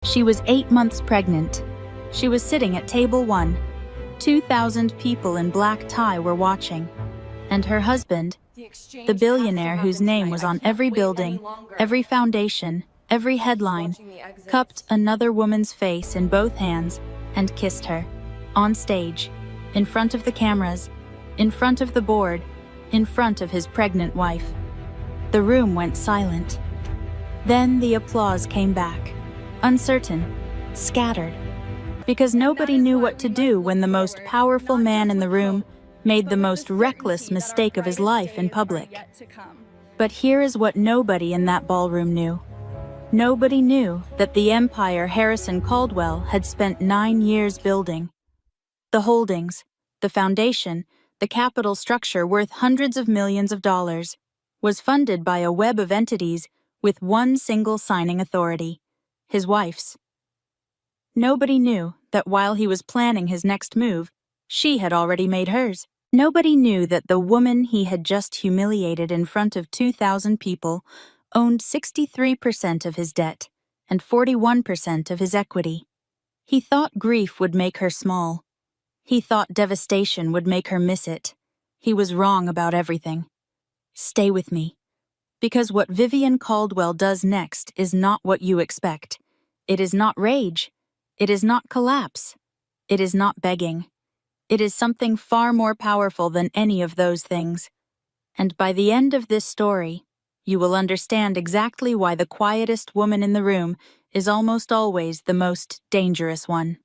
She was 8 months pregnant. She was sitting at table 1. 2,000 people in black tie were watching. And her husband, the billionaire whose name was on every building, every foundation, every headline, cupped another woman's face in both hands and kissed her, on stage, in front of the cameras, in front of the board, in front of his pregnant wife. The room went silent. Then the applause came back, uncertain, scattered, because nobody knew what to do when the most powerful man in the room made the most reckless mistake of his life in public. But here is what nobody in that ballroom knew. Nobody knew that the empire Harrison Caldwell had spent 9 years building. The holdings, the foundation, the capital structure worth hundreds of millions of dollars, was funded by a web of entities with one single signing authority, his wife's. Nobody knew that while he was planning his next move, she had already made hers. Nobody knew that the woman he had just humiliated in front of 2,000 people owned 63% of his debt and 41% of his equity. He thought grief would make her small. He thought devastation would make her miss it. He was wrong about everything. Stay with me. Because what Vivian Caldwell does next is not what you expect. It is not rage. It is not collapse. It is not begging. It is something far more powerful than any of those things. And by the end of this story, you will understand exactly why the quietest woman in the room is almost always the most dangerous one.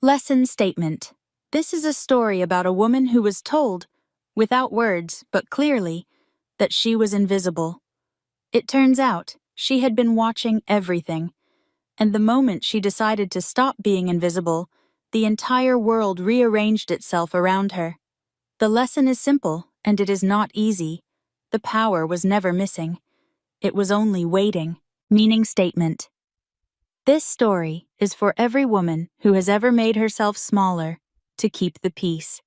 Lesson statement. This is a story about a woman who was told, without words but clearly, that she was invisible. It turns out she had been watching everything, and the moment she decided to stop being invisible, the entire world rearranged itself around her. The lesson is simple, and it is not easy. The power was never missing. It was only waiting. Meaning statement. This story is for every woman who has ever made herself smaller to keep the peace.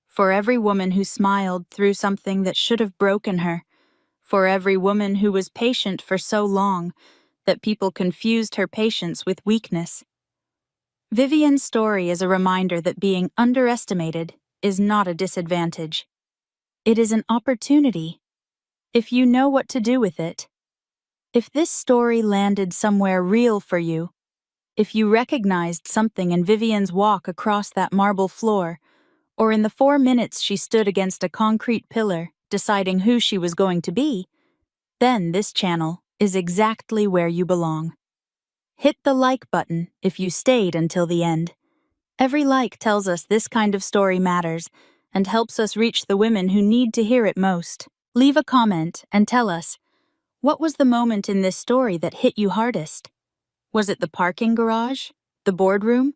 For every woman who smiled through something that should have broken her. For every woman who was patient for so long that people confused her patience with weakness. Vivian's story is a reminder that being underestimated is not a disadvantage. It is an opportunity, if you know what to do with it. If this story landed somewhere real for you, if you recognized something in Vivian's walk across that marble floor, or in the 4 minutes she stood against a concrete pillar, deciding who she was going to be, then this channel is exactly where you belong. Hit the like button if you stayed until the end. Every like tells us this kind of story matters and helps us reach the women who need to hear it most. Leave a comment and tell us, what was the moment in this story that hit you hardest? Was it the parking garage? The boardroom?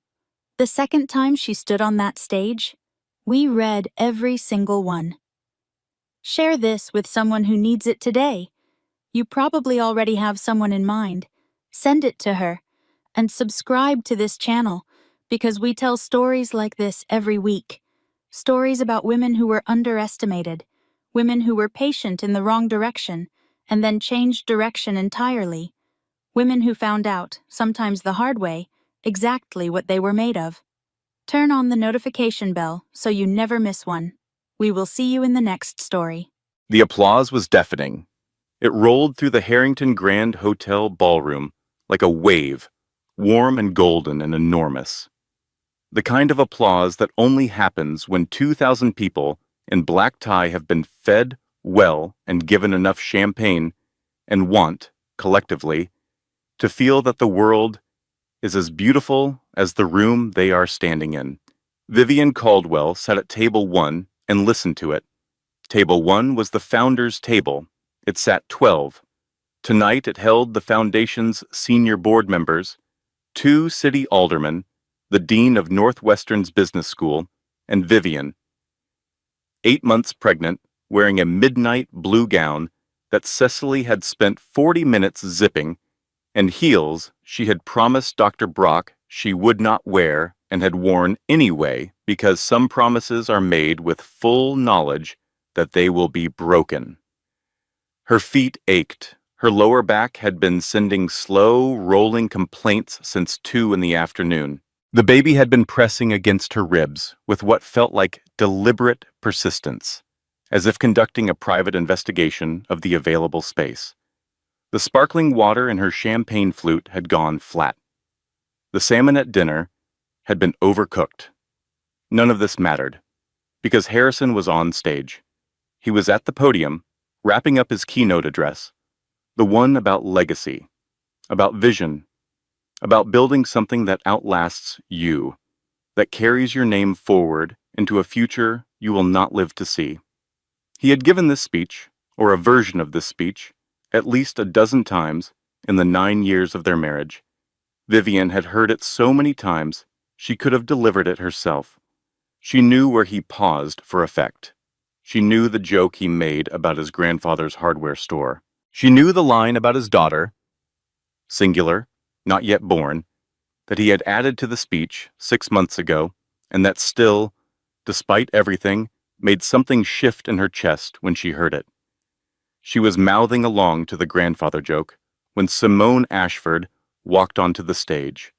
The second time she stood on that stage? We read every single one. Share this with someone who needs it today. You probably already have someone in mind. Send it to her, and subscribe to this channel, because we tell stories like this every week. Stories about women who were underestimated, women who were patient in the wrong direction, and then changed direction entirely. Women who found out, sometimes the hard way, exactly what they were made of. Turn on the notification bell so you never miss one. We will see you in the next story. The applause was deafening. It rolled through the Harrington Grand Hotel ballroom like a wave, warm and golden and enormous. The kind of applause that only happens when 2,000 people in black tie have been fed well and given enough champagne and want, collectively, to feel that the world is as beautiful as the room they are standing in. Vivian Caldwell sat at table 1 and listened to it. Table 1 was the founder's table. It sat 12. Tonight it held the foundation's senior board members, 2 city aldermen, the dean of Northwestern's business school, and Vivian, 8 months pregnant, wearing a midnight blue gown that Cecily had spent 40 minutes zipping, and heels she had promised Dr. Brock she would not wear and had worn anyway because some promises are made with full knowledge that they will be broken. Her feet ached, Her lower back had been sending slow, rolling complaints since 2 in the afternoon. The baby had been pressing against her ribs with what felt like deliberate persistence, as if conducting a private investigation of the available space. The sparkling water in her champagne flute had gone flat. The salmon at dinner had been overcooked. None of this mattered, because Harrison was on stage. He was at the podium, wrapping up his keynote address, the one about legacy, about vision, about building something that outlasts you, that carries your name forward into a future you will not live to see. He had given this speech, or a version of this speech, at least a dozen times in the 9 years of their marriage. Vivian had heard it so many times she could have delivered it herself. She knew where he paused for effect. She knew the joke he made about his grandfather's hardware store. She knew the line about his daughter, singular, not yet born, that he had added to the speech 6 months ago, and that still, despite everything, made something shift in her chest when she heard it. She was mouthing along to the grandfather joke when Simone Ashford walked onto the stage.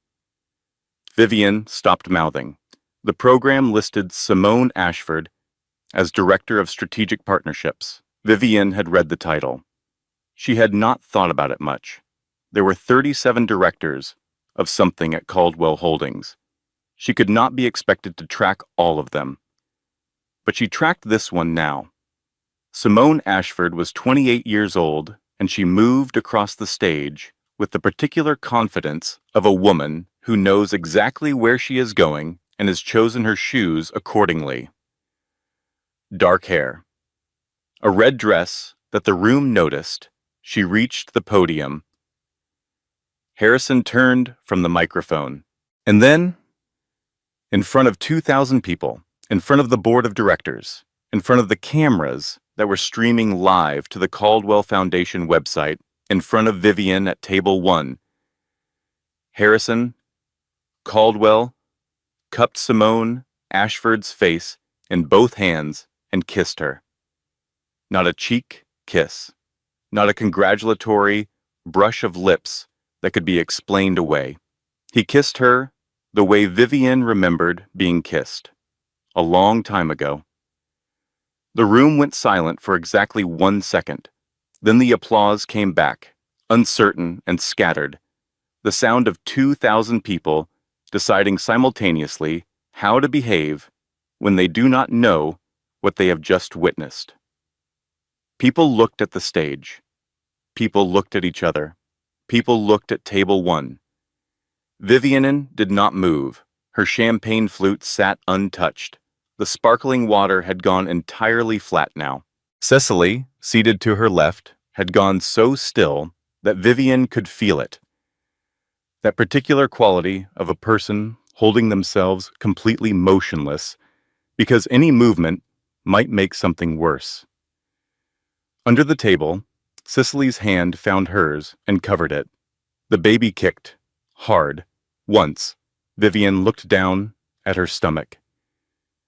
Vivian stopped mouthing. The program listed Simone Ashford as Director of Strategic Partnerships. Vivian had read the title. She had not thought about it much. There were 37 directors of something at Caldwell Holdings. She could not be expected to track all of them. But she tracked this one now. Simone Ashford was 28 years old, and she moved across the stage with the particular confidence of a woman who knows exactly where she is going and has chosen her shoes accordingly. Dark hair. A red dress that the room noticed. She reached the podium. Harrison turned from the microphone. And then, in front of 2,000 people, in front of the board of directors, in front of the cameras that were streaming live to the Caldwell Foundation website, in front of Vivian at table 1, Harrison, Caldwell, cupped Simone Ashford's face in both hands and kissed her. Not a cheek kiss, not a congratulatory brush of lips that could be explained away. He kissed her the way Vivian remembered being kissed, a long time ago. The room went silent for exactly 1 second. Then the applause came back, uncertain and scattered, the sound of 2,000 people deciding simultaneously how to behave when they do not know what they have just witnessed. People looked at the stage. People looked at each other. People looked at table 1. Vivian did not move. Her champagne flute sat untouched. The sparkling water had gone entirely flat now. Cecily, seated to her left, had gone so still that Vivian could feel it. That particular quality of a person holding themselves completely motionless because any movement might make something worse. Under the table, Cecily's hand found hers and covered it. The baby kicked, hard. Once, Vivian looked down at her stomach.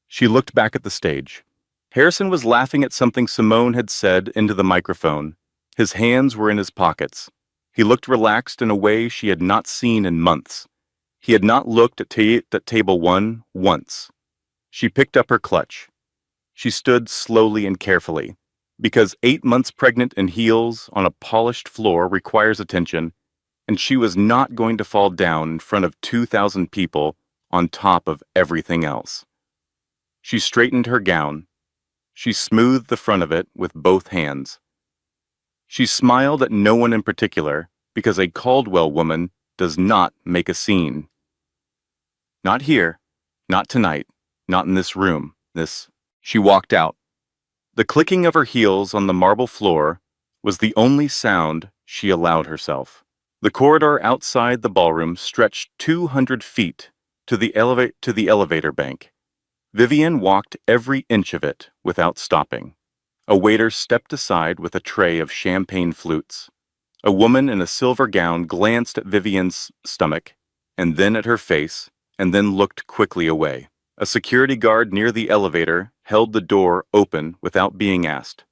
She looked back at the stage. Harrison was laughing at something Simone had said into the microphone. His hands were in his pockets. He looked relaxed in a way she had not seen in months. He had not looked at table 1 once. She picked up her clutch. She stood slowly and carefully. Because 8 months pregnant in heels on a polished floor requires attention, and she was not going to fall down in front of 2,000 people on top of everything else. She straightened her gown. She smoothed the front of it with both hands. She smiled at no one in particular because a Caldwell woman does not make a scene. Not here, not tonight, not in this room, She walked out. The clicking of her heels on the marble floor was the only sound she allowed herself. The corridor outside the ballroom stretched 200 feet to the elevator bank. Vivian walked every inch of it without stopping. A waiter stepped aside with a tray of champagne flutes. A woman in a silver gown glanced at Vivian's stomach, and then at her face, and then looked quickly away. A security guard near the elevator held the door open without being asked.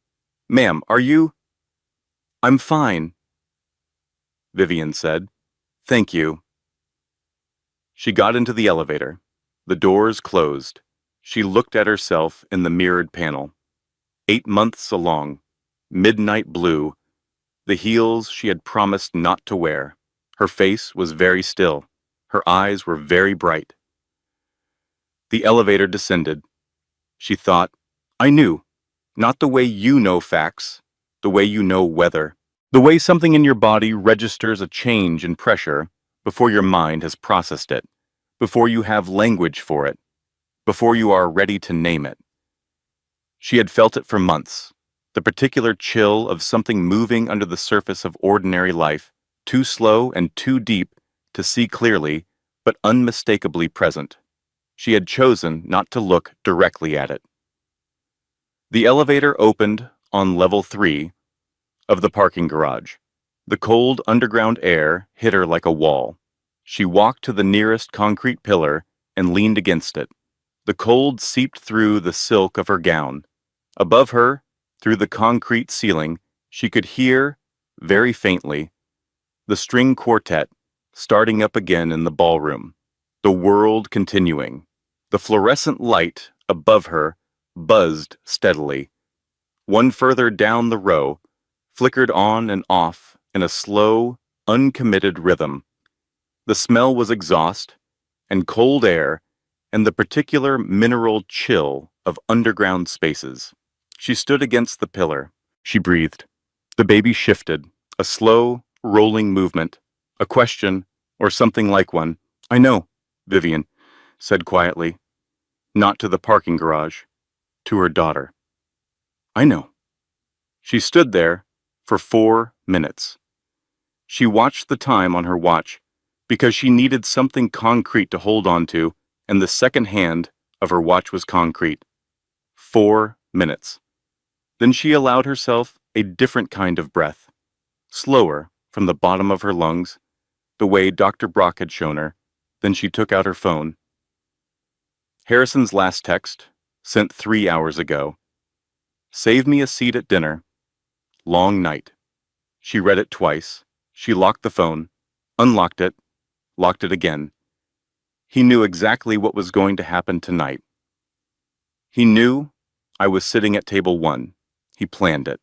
"Ma'am, are you?" "I'm fine," Vivian said. Thank you. She got into the elevator. The doors closed. She looked at herself in the mirrored panel. 8 months along. Midnight blue. The heels she had promised not to wear. Her face was very still. Her eyes were very bright. The elevator descended. She thought, I knew. Not the way you know facts, the way you know weather. The way something in your body registers a change in pressure before your mind has processed it, before you have language for it, before you are ready to name it. She had felt it for months, the particular chill of something moving under the surface of ordinary life, too slow and too deep to see clearly, but unmistakably present. She had chosen not to look directly at it. The elevator opened on level 3 of the parking garage. The cold underground air hit her like a wall. She walked to the nearest concrete pillar and leaned against it. The cold seeped through the silk of her gown. Above her, through the concrete ceiling, she could hear, very faintly, the string quartet starting up again in the ballroom. The world continuing. The fluorescent light above her buzzed steadily. One further down the row, flickered on and off in a slow, uncommitted rhythm. The smell was exhaust and cold air and the particular mineral chill of underground spaces. She stood against the pillar. She breathed. The baby shifted, a slow, rolling movement, a question, or something like one. I know, Vivian said quietly, not to the parking garage, to her daughter. I know. She stood there for 4 minutes. She watched the time on her watch because she needed something concrete to hold on to, and the second hand of her watch was concrete. 4 minutes. Then she allowed herself a different kind of breath, slower from the bottom of her lungs, the way Dr. Brock had shown her. Then she took out her phone. Harrison's last text, sent 3 hours ago. Save me a seat at dinner. Long night. She read it twice. She locked the phone, unlocked it, locked it again. He knew exactly what was going to happen tonight. He knew I was sitting at table 1. He planned it.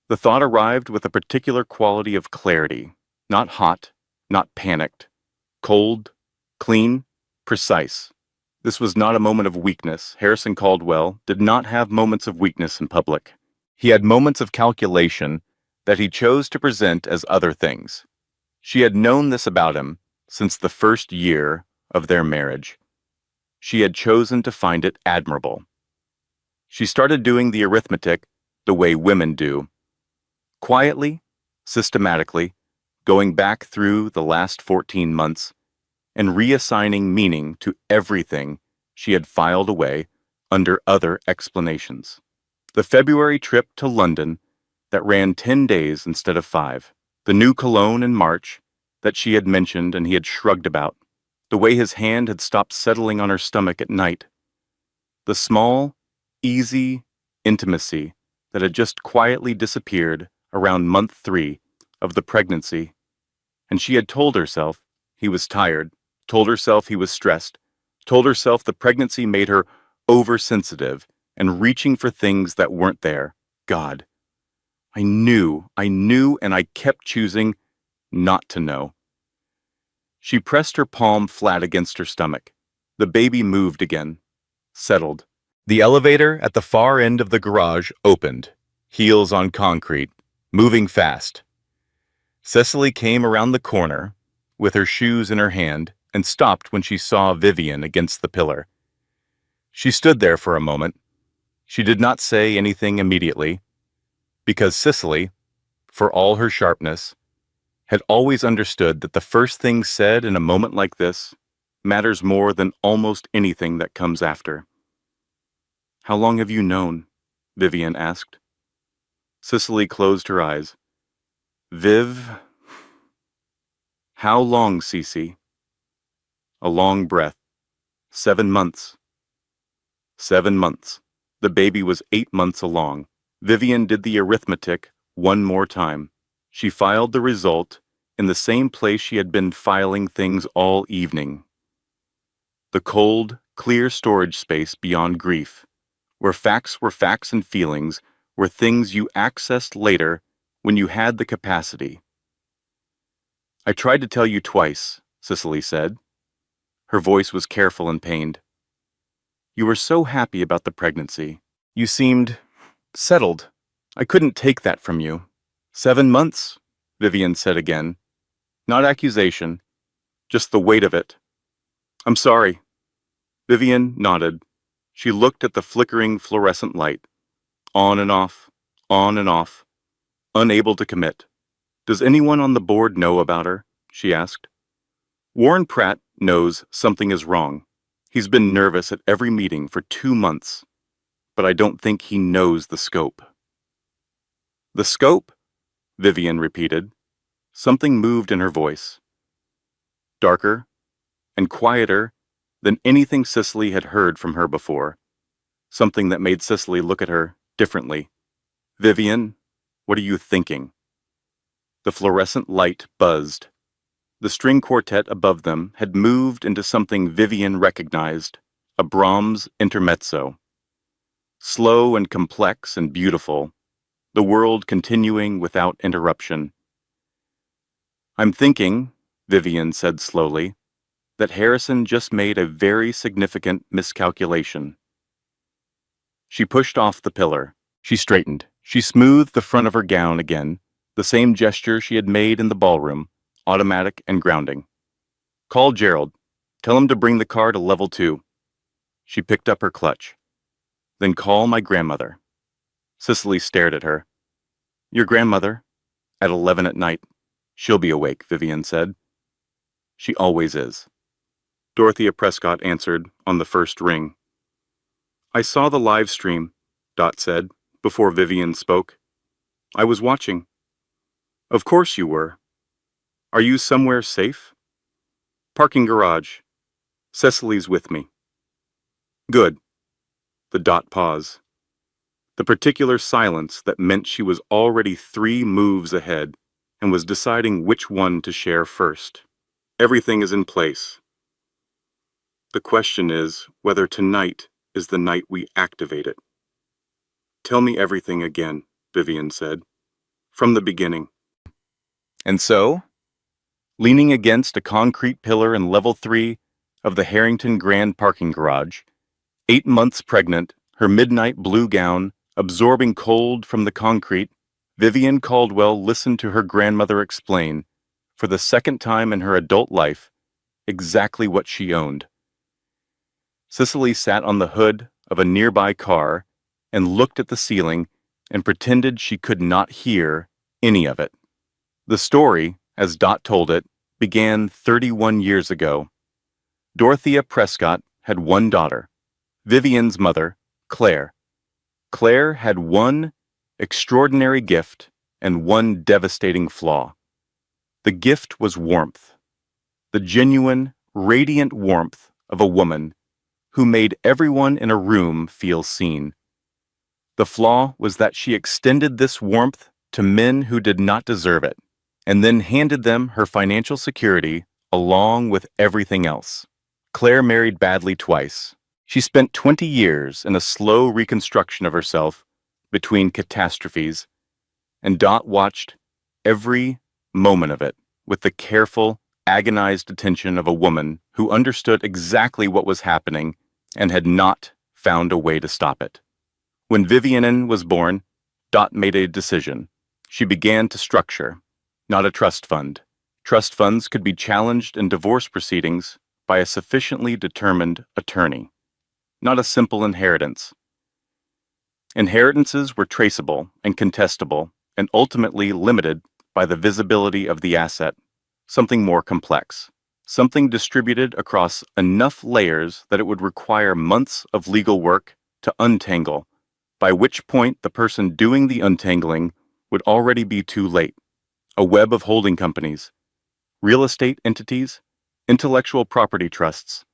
The thought arrived with a particular quality of clarity, not hot, not panicked, cold, clean, precise. This was not a moment of weakness. Harrison Caldwell did not have moments of weakness in public. He had moments of calculation that he chose to present as other things. She had known this about him since the first year of their marriage. She had chosen to find it admirable. She started doing the arithmetic the way women do. Quietly, systematically, going back through the last 14 months and reassigning meaning to everything she had filed away under other explanations. The February trip to London that ran 10 days instead of 5. The new cologne in March that she had mentioned and he had shrugged about. The way his hand had stopped settling on her stomach at night. The small, easy intimacy that had just quietly disappeared around month 3 of the pregnancy. And she had told herself he was tired, told herself he was stressed, told herself the pregnancy made her oversensitive and reaching for things that weren't there. God. I knew, and I kept choosing not to know. She pressed her palm flat against her stomach. The baby moved again, settled. The elevator at the far end of the garage opened, heels on concrete, moving fast. Cecily came around the corner, with her shoes in her hand, and stopped when she saw Vivian against the pillar. She stood there for a moment. She did not say anything immediately, because Cecily, for all her sharpness, had always understood that the first thing said in a moment like this matters more than almost anything that comes after. How long have you known? Vivian asked. Cecily closed her eyes. Viv? How long, Cece? A long breath. 7 months. 7 months. The baby was 8 months along. Vivian did the arithmetic one more time. She filed the result in the same place she had been filing things all evening. The cold, clear storage space beyond grief, where facts were facts and feelings were things you accessed later when you had the capacity. "I tried to tell you twice," Cicely said. Her voice was careful and pained. "You were so happy about the pregnancy. You seemed settled. I couldn't take that from you." "7 months," Vivian said again. Not accusation, just the weight of it. "I'm sorry." Vivian nodded. She looked at the flickering fluorescent light. On and off, unable to commit. "Does anyone on the board know about her?" she asked. "Warren Pratt knows something is wrong. He's been nervous at every meeting for 2 months, but I don't think he knows the scope." "The scope?" Vivian repeated. Something moved in her voice. Darker and quieter than anything Cicely had heard from her before. Something that made Cicely look at her differently. "Vivian, what are you thinking?" The fluorescent light buzzed. The string quartet above them had moved into something Vivian recognized, a Brahms intermezzo. Slow and complex and beautiful, the world continuing without interruption. "I'm thinking," Vivian said slowly, "that Harrison just made a very significant miscalculation." She pushed off the pillar. She straightened. She smoothed the front of her gown again, the same gesture she had made in the ballroom, automatic and grounding. "Call Gerald. Tell him to bring the car to level 2. She picked up her clutch. "Then call my grandmother." Cicely stared at her. "Your grandmother?" "At 11 at night. She'll be awake," Vivian said. "She always is." Dorothea Prescott answered on the first ring. "I saw the live stream," Dot said, before Vivian spoke. "I was watching." "Of course you were. Are you somewhere safe?" "Parking garage. Cecily's with me." "Good." The Dot pause. The particular silence that meant she was already 3 moves ahead and was deciding which one to share first. "Everything is in place. The question is whether tonight is the night we activate it." "Tell me everything again," Vivian said. "From the beginning." And so, leaning against a concrete pillar in level 3 of the Harrington Grand parking garage, 8 months pregnant, her midnight blue gown absorbing cold from the concrete, Vivian Caldwell listened to her grandmother explain, for the second time in her adult life, exactly what she owned. Cicely sat on the hood of a nearby car and looked at the ceiling and pretended she could not hear any of it. The story, as Dot told it, began 31 years ago. Dorothea Prescott had one daughter, Vivian's mother, Claire. Claire had one extraordinary gift and one devastating flaw. The gift was warmth, the genuine, radiant warmth of a woman who made everyone in a room feel seen. The flaw was that she extended this warmth to men who did not deserve it, and then handed them her financial security along with everything else. Claire married badly twice. She spent 20 years in a slow reconstruction of herself between catastrophes, and Dot watched every moment of it with the careful, agonized attention of a woman who understood exactly what was happening and had not found a way to stop it. When Vivian was born, Dot made a decision. She began to structure, not a trust fund. Trust funds could be challenged in divorce proceedings by a sufficiently determined attorney, not a simple inheritance. Inheritances were traceable and contestable and ultimately limited by the visibility of the asset, something more complex. Something distributed across enough layers that it would require months of legal work to untangle, by which point the person doing the untangling would already be too late. A web of holding companies, real estate entities, intellectual property trusts,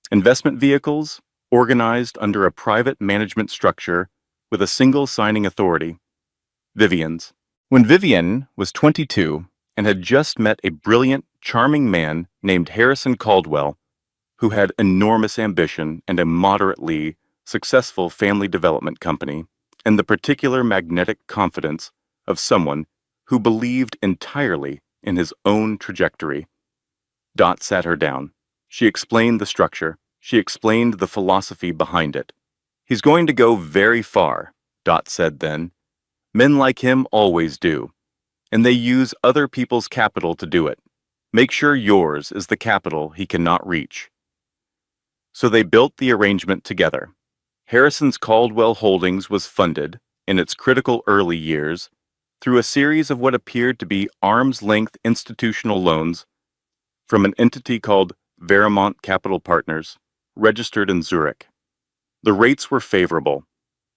investment vehicles organized under a private management structure with a single signing authority, Vivian's. When Vivian was 22 and had just met a brilliant, charming man named Harrison Caldwell, who had enormous ambition and a moderately successful family development company, and the particular magnetic confidence of someone who believed entirely in his own trajectory. Dot sat her down. She explained the structure. She explained the philosophy behind it. He's going to go very far, Dot said then. Men like him always do, and they use other people's capital to do it. Make sure yours is the capital he cannot reach. So they built the arrangement together. Harrison's Caldwell Holdings was funded, in its critical early years, through a series of what appeared to be arm's-length institutional loans from an entity called Veramont Capital Partners, registered in Zurich. The rates were favorable.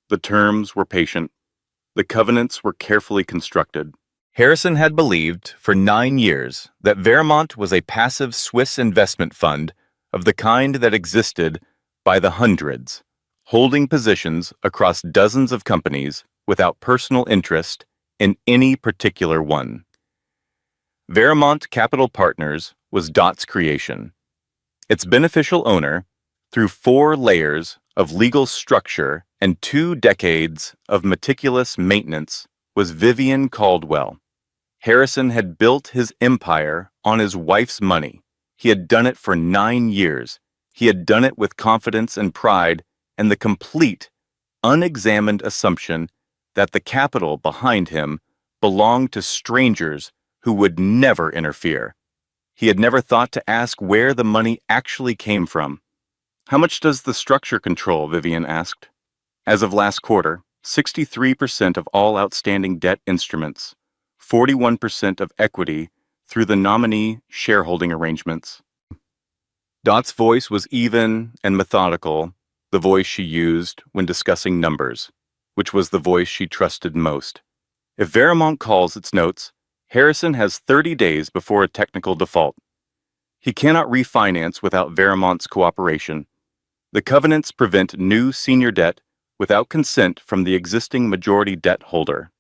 The terms were patient. The covenants were carefully constructed. Harrison had believed for 9 years that Veramont was a passive Swiss investment fund of the kind that existed by the hundreds, holding positions across dozens of companies without personal interest in any particular one. Veramont Capital Partners was Dot's creation. Its beneficial owner, through 4 layers of legal structure and 2 decades of meticulous maintenance, was Vivian Caldwell. Harrison had built his empire on his wife's money. He had done it for 9 years. He had done it with confidence and pride and the complete, unexamined assumption that the capital behind him belonged to strangers who would never interfere. He had never thought to ask where the money actually came from. How much does the structure control? Vivian asked. As of last quarter, 63% of all outstanding debt instruments, 41% of equity through the nominee shareholding arrangements. Dot's voice was even and methodical, the voice she used when discussing numbers, which was the voice she trusted most. If Veramont calls its notes, Harrison has 30 days before a technical default. He cannot refinance without Veramont's cooperation. The covenants prevent new senior debt without consent from the existing majority debt holder.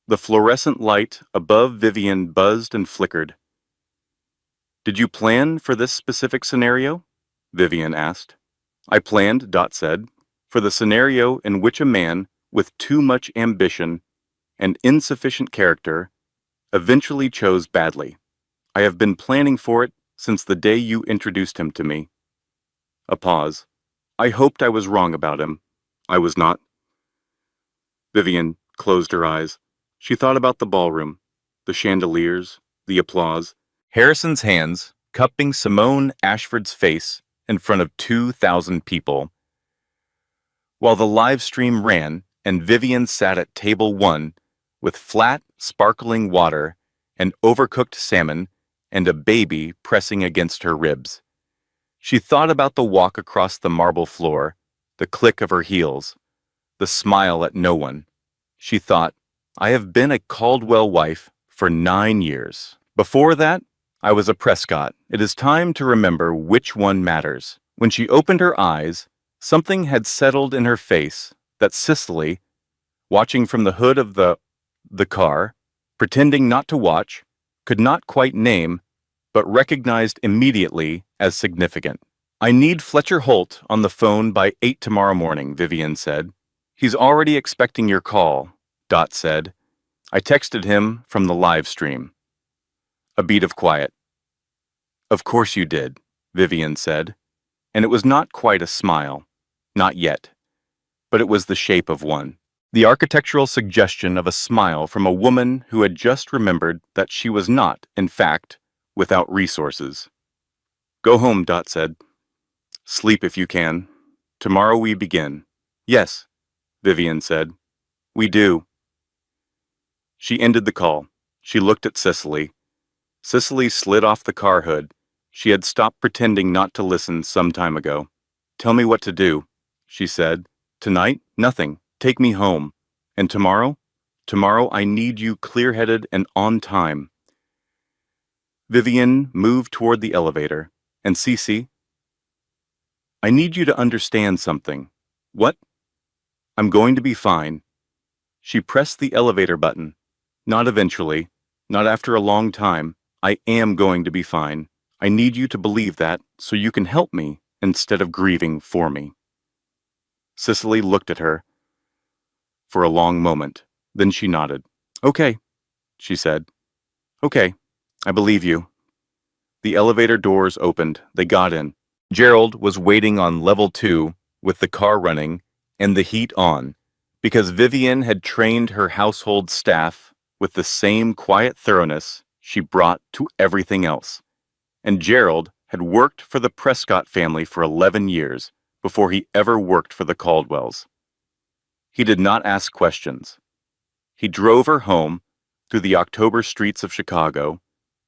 The fluorescent light above Vivian buzzed and flickered. Did you plan for this specific scenario? Vivian asked. I planned, Dot said, for the scenario in which a man with too much ambition and insufficient character eventually chose badly. I have been planning for it since the day you introduced him to me. A pause. I hoped I was wrong about him. I was not. Vivian closed her eyes. She thought about the ballroom, the chandeliers, the applause. Harrison's hands cupping Simone Ashford's face in front of 2,000 people. While the live stream ran and Vivian sat at table 1 with flat, sparkling water and overcooked salmon and a baby pressing against her ribs. She thought about the walk across the marble floor, the click of her heels, the smile at no one. She thought, I have been a Caldwell wife for 9 years. Before that, I was a Prescott. It is time to remember which one matters. When she opened her eyes, something had settled in her face that Cicely, watching from the hood of the car, pretending not to watch, could not quite name, but recognized immediately as significant. I need Fletcher Holt on the phone by 8 tomorrow morning, Vivian said. He's already expecting your call, Dot said. I texted him from the live stream. A beat of quiet. Of course you did, Vivian said, and it was not quite a smile, not yet, but it was the shape of one. The architectural suggestion of a smile from a woman who had just remembered that she was not, in fact, without resources. Go home, Dot said. Sleep if you can. Tomorrow we begin. Yes, Vivian said. We do. She ended the call. She looked at Cicely. Cicely slid off the car hood. She had stopped pretending not to listen some time ago. Tell me what to do, she said. Tonight, nothing. Take me home. And tomorrow? Tomorrow I need you clear-headed and on time. Vivian moved toward the elevator. And Cece? I need you to understand something. What? I'm going to be fine. She pressed the elevator button. Not eventually. Not after a long time. I am going to be fine. I need you to believe that so you can help me instead of grieving for me. Cicely looked at her for a long moment. Then she nodded. Okay, she said. Okay, I believe you. The elevator doors opened. They got in. Gerald was waiting on level 2 with the car running and the heat on because Vivian had trained her household staff with the same quiet thoroughness she brought to everything else. And Gerald had worked for the Prescott family for 11 years before he ever worked for the Caldwells. He did not ask questions. He drove her home through the October streets of Chicago,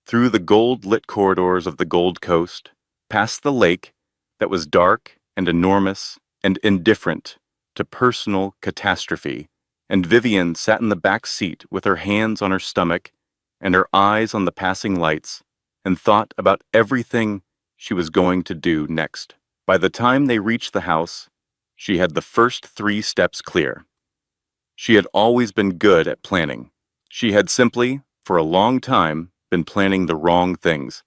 through the gold-lit corridors of the Gold Coast, past the lake that was dark and enormous and indifferent to personal catastrophe, and Vivian sat in the back seat with her hands on her stomach and her eyes on the passing lights and thought about everything she was going to do next. By the time they reached the house, she had the first 3 steps clear. She had always been good at planning. She had simply, for a long time, been planning the wrong things.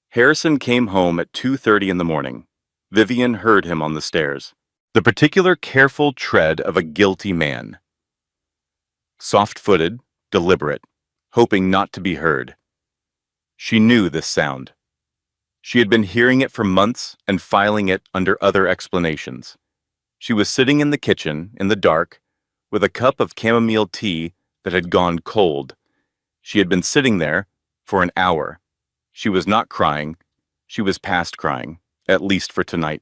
Harrison came home at 2:30 in the morning. Vivian heard him on the stairs. The particular careful tread of a guilty man. Soft-footed, deliberate, hoping not to be heard. She knew this sound. She had been hearing it for months and filing it under other explanations. She was sitting in the kitchen, in the dark, with a cup of chamomile tea that had gone cold. She had been sitting there for an hour. She was not crying. She was past crying, at least for tonight.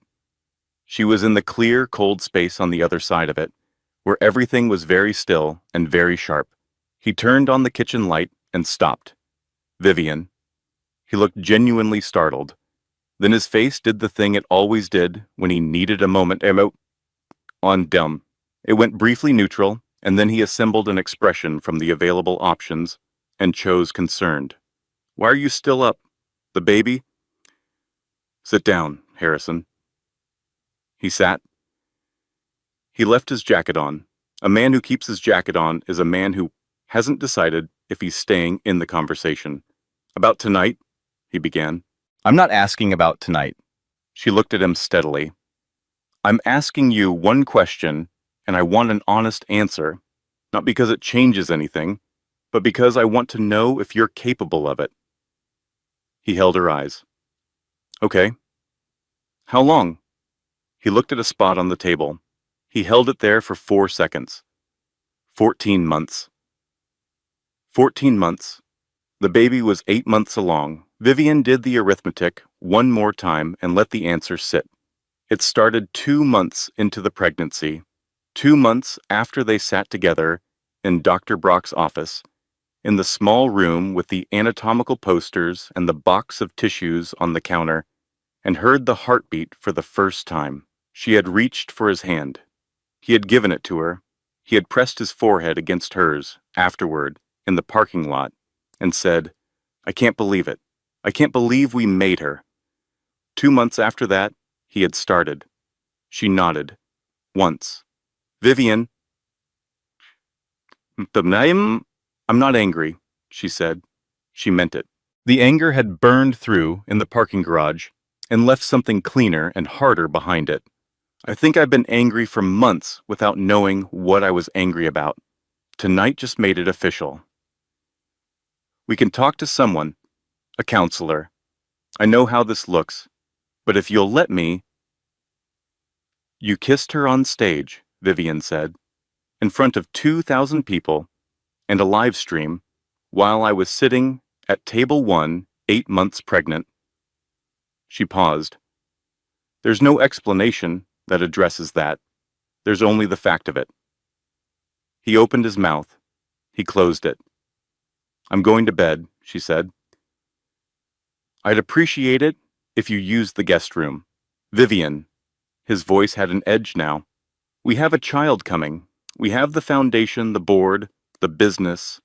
She was in the clear, cold space on the other side of it, where everything was very still and very sharp. He turned on the kitchen light and stopped. Vivian. He looked genuinely startled. Then his face did the thing it always did when he needed a moment on dumb. It went briefly neutral, and then he assembled an expression from the available options and chose concerned. Why are you still up? The baby? Sit down, Harrison. He sat. He left his jacket on. A man who keeps his jacket on is a man who hasn't decided if he's staying in the conversation. About tonight, he began. I'm not asking about tonight. She looked at him steadily. I'm asking you one question, and I want an honest answer, not because it changes anything, but because I want to know if you're capable of it. He held her eyes. Okay. How long? He looked at a spot on the table. He held it there for 4 seconds. 14 months. 14 months. The baby was 8 months along. Vivian did the arithmetic one more time and let the answer sit. It started 2 months into the pregnancy, 2 months after they sat together in Dr. Brock's office, in the small room with the anatomical posters and the box of tissues on the counter, and heard the heartbeat for the first time. She had reached for his hand. He had given it to her. He had pressed his forehead against hers, afterward, in the parking lot, and said, I can't believe it. I can't believe we made her. 2 months after that, he had started. She nodded. Once. Vivian. I'm not angry, she said. She meant it. The anger had burned through in the parking garage and left something cleaner and harder behind it. I think I've been angry for months without knowing what I was angry about. Tonight just made it official. We can talk to someone, a counselor. I know how this looks, but if you'll let me... You kissed her on stage, Vivian said, in front of 2,000 people and a live stream while I was sitting at table 1, 8 months pregnant. She paused. There's no explanation that addresses that. There's only the fact of it. He opened his mouth. He closed it. I'm going to bed, she said. I'd appreciate it if you used the guest room. Vivian. His voice had an edge now. We have a child coming. We have the foundation, the board, the business.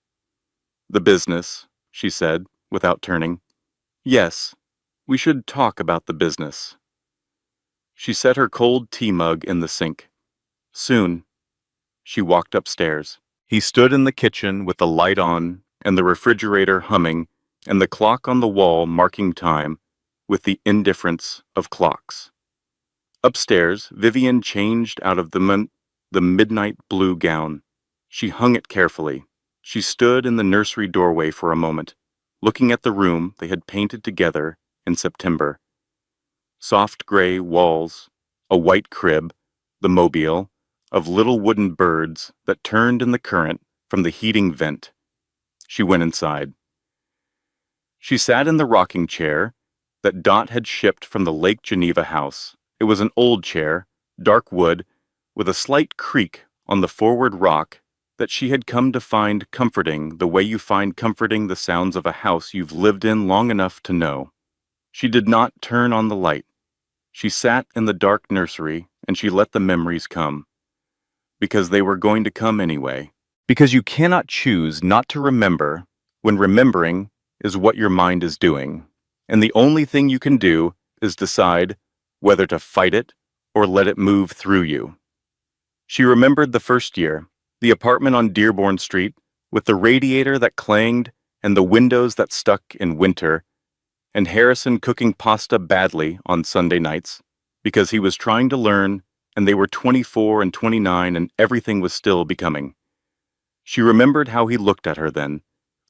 The business, she said, without turning. Yes, we should talk about the business. She set her cold tea mug in the sink. Soon. She walked upstairs. He stood in the kitchen with the light on, and the refrigerator humming, and the clock on the wall marking time with the indifference of clocks. Upstairs, Vivian changed out of the midnight blue gown. She hung it carefully. She stood in the nursery doorway for a moment, looking at the room they had painted together in September. Soft gray walls, a white crib, the mobile, of little wooden birds that turned in the current from the heating vent. She went inside. She sat in the rocking chair that Dot had shipped from the Lake Geneva house. It was an old chair, dark wood, with a slight creak on the forward rock that she had come to find comforting the way you find comforting the sounds of a house you've lived in long enough to know. She did not turn on the light. She sat in the dark nursery and she let the memories come. Because they were going to come anyway. Because you cannot choose not to remember when remembering is what your mind is doing. And the only thing you can do is decide whether to fight it or let it move through you. She remembered the first year, the apartment on Dearborn Street, with the radiator that clanged and the windows that stuck in winter, and Harrison cooking pasta badly on Sunday nights, because he was trying to learn, and they were 24 and 29 and everything was still becoming. She remembered how he looked at her then,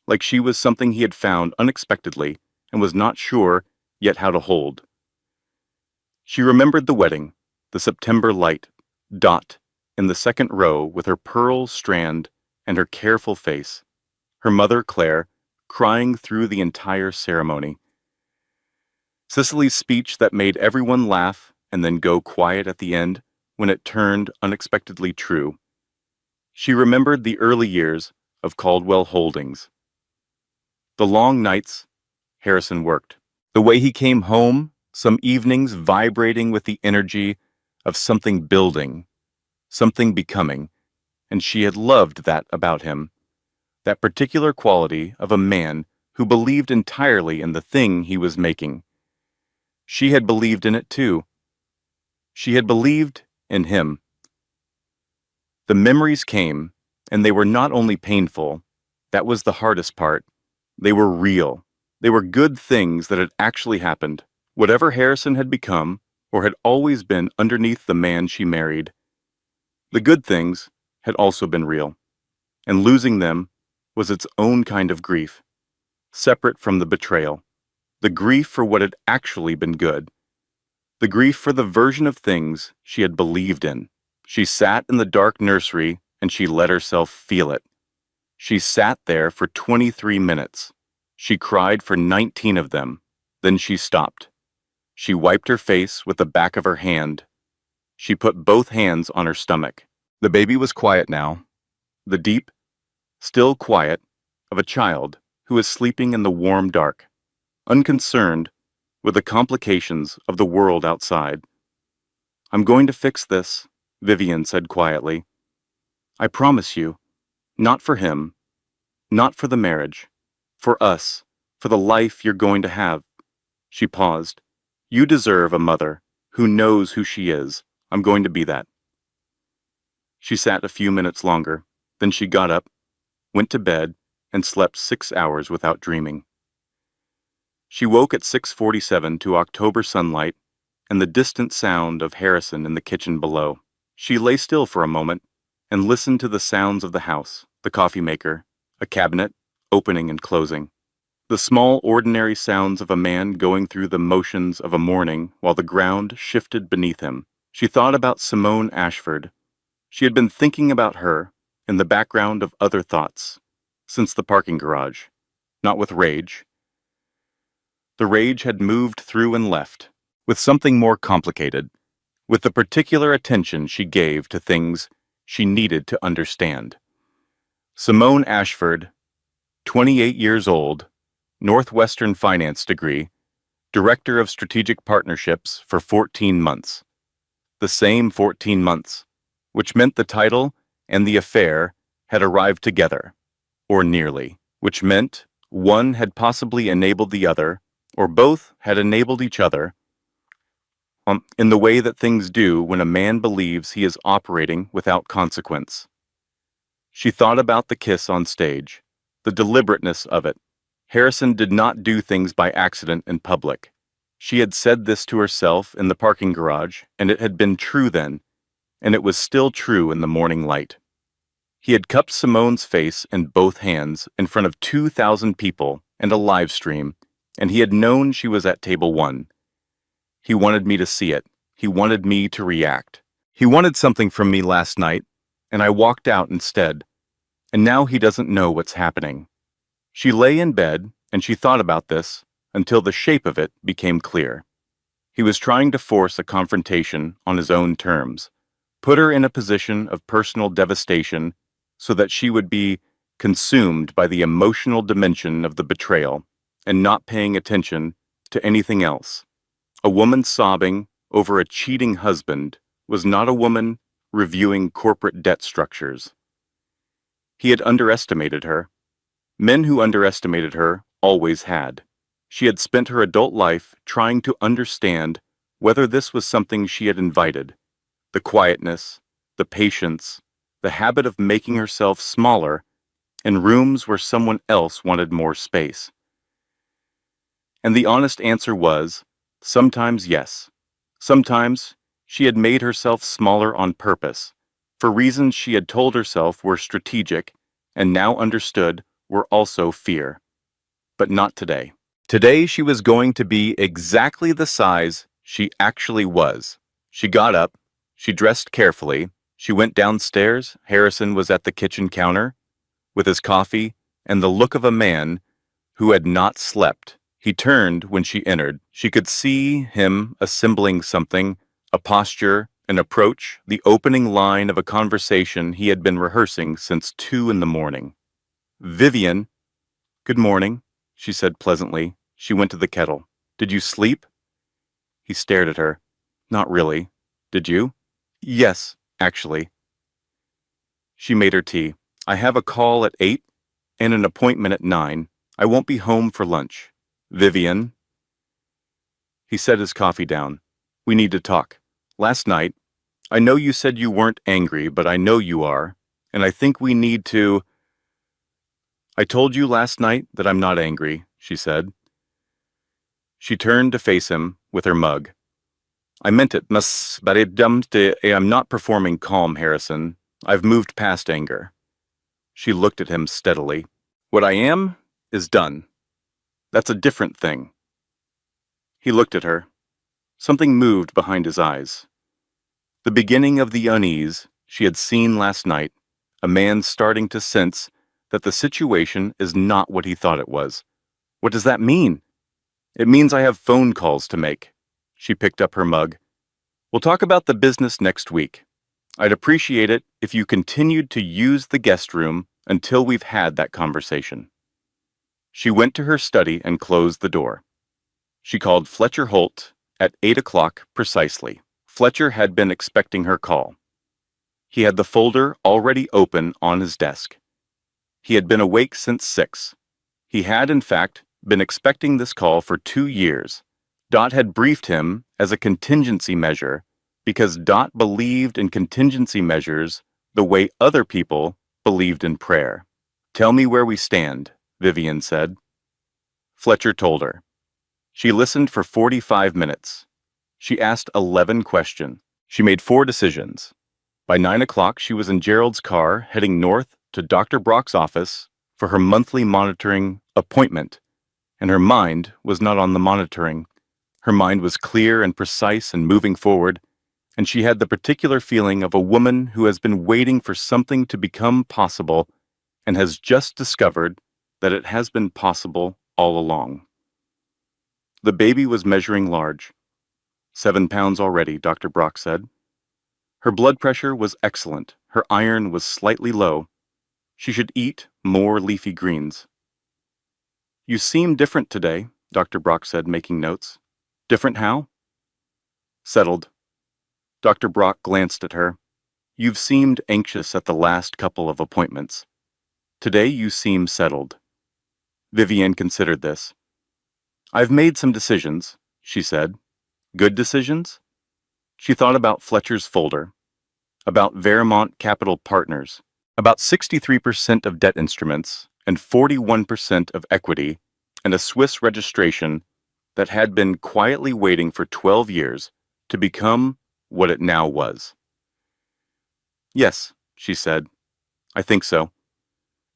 like she was something he had found unexpectedly and was not sure yet how to hold. She remembered the wedding, the September light, Dot, in the second row with her pearl strand and her careful face, her mother, Claire, crying through the entire ceremony. Cicely's speech that made everyone laugh and then go quiet at the end when it turned unexpectedly true. She remembered the early years of Caldwell Holdings. The long nights Harrison worked. The way he came home, some evenings vibrating with the energy of something building, something becoming, and she had loved that about him, that particular quality of a man who believed entirely in the thing he was making. She had believed in it too. She had believed in him. The memories came, and they were not only painful, that was the hardest part. They were real. They were good things that had actually happened. Whatever Harrison had become, or had always been underneath the man she married, the good things had also been real, and losing them was its own kind of grief, separate from the betrayal, the grief for what had actually been good, the grief for the version of things she had believed in. She sat in the dark nursery and she let herself feel it. She sat there for 23 minutes. She cried for 19 of them. Then she stopped. She wiped her face with the back of her hand. She put both hands on her stomach. The baby was quiet now, the deep, still quiet of a child who is sleeping in the warm dark, unconcerned with the complications of the world outside. "I'm going to fix this," Vivian said quietly. "I promise you, not for him, not for the marriage, for us, for the life you're going to have." She paused. "You deserve a mother who knows who she is. I'm going to be that." She sat a few minutes longer, then she got up, went to bed, and slept 6 hours without dreaming. She woke at 6:47 to October sunlight and the distant sound of Harrison in the kitchen below. She lay still for a moment and listened to the sounds of the house, the coffee maker, a cabinet, opening and closing. The small ordinary sounds of a man going through the motions of a morning while the ground shifted beneath him. She thought about Simone Ashford. She had been thinking about her in the background of other thoughts since the parking garage, not with rage. The rage had moved through and left, with something more complicated, with the particular attention she gave to things she needed to understand. Simone Ashford, 28 years old, Northwestern finance degree, director of strategic partnerships for 14 months. The same 14 months, which meant the title and the affair had arrived together, or nearly, which meant one had possibly enabled the other, or both had enabled each other, in the way that things do when a man believes he is operating without consequence. She thought about the kiss on stage, the deliberateness of it. Harrison did not do things by accident in public. She had said this to herself in the parking garage, and it had been true then, and it was still true in the morning light. He had cupped Simone's face in both hands in front of 2,000 people and a live stream, and he had known she was at table 1. He wanted me to see it. He wanted me to react. He wanted something from me last night, and I walked out instead. And now he doesn't know what's happening. She lay in bed, and she thought about this until the shape of it became clear. He was trying to force a confrontation on his own terms, put her in a position of personal devastation so that she would be consumed by the emotional dimension of the betrayal and not paying attention to anything else. A woman sobbing over a cheating husband was not a woman reviewing corporate debt structures. He had underestimated her. Men who underestimated her always had. She had spent her adult life trying to understand whether this was something she had invited. The quietness, the patience, the habit of making herself smaller in rooms where someone else wanted more space. And the honest answer was, sometimes yes. Sometimes she had made herself smaller on purpose, for reasons she had told herself were strategic and now understood were also fear. But not today. Today she was going to be exactly the size she actually was. She got up, she dressed carefully, she went downstairs. Harrison was at the kitchen counter with his coffee and the look of a man who had not slept. He turned when she entered. She could see him assembling something, a posture, an approach, the opening line of a conversation he had been rehearsing since 2 in the morning. "Vivian." "Good morning," she said pleasantly. She went to the kettle. "Did you sleep?" He stared at her. "Not really. Did you?" "Yes, actually." She made her tea. "I have a call at 8 and an appointment at 9. I won't be home for lunch." "Vivian." He set his coffee down. "We need to talk. Last night, I know you said you weren't angry, but I know you are, and I think we need to—" "I told you last night that I'm not angry," she said. She turned to face him with her mug. "I meant it, but I'm not performing calm, Harrison. I've moved past anger." She looked at him steadily. "What I am is done. That's a different thing." He looked at her. Something moved behind his eyes. The beginning of the unease she had seen last night, a man starting to sense that the situation is not what he thought it was. "What does that mean?" "It means I have phone calls to make." She picked up her mug. "We'll talk about the business next week. I'd appreciate it if you continued to use the guest room until we've had that conversation." She went to her study and closed the door. She called Fletcher Holt at 8 o'clock precisely. Fletcher had been expecting her call. He had the folder already open on his desk. He had been awake since 6. He had, in fact, been expecting this call for 2 years. Dot had briefed him as a contingency measure because Dot believed in contingency measures the way other people believed in prayer. "Tell me where we stand," Vivian said. Fletcher told her. She listened for 45 minutes. She asked 11 questions. She made 4 decisions. By 9 o'clock, she was in Gerald's car heading north to Dr. Brock's office for her monthly monitoring appointment, and her mind was not on the monitoring. Her mind was clear and precise and moving forward, and she had the particular feeling of a woman who has been waiting for something to become possible and has just discovered that it has been possible all along. The baby was measuring large. 7 pounds already, Dr. Brock said. Her blood pressure was excellent. Her iron was slightly low. She should eat more leafy greens. "You seem different today," Dr. Brock said, making notes. "Different how?" "Settled." Dr. Brock glanced at her. "You've seemed anxious at the last couple of appointments. Today you seem settled." Vivian considered this. "I've made some decisions," she said. "Good decisions?" She thought about Fletcher's folder, about Vermont Capital Partners, about 63% of debt instruments, and 41% of equity and a Swiss registration that had been quietly waiting for 12 years to become what it now was. "Yes," she said. "I think so."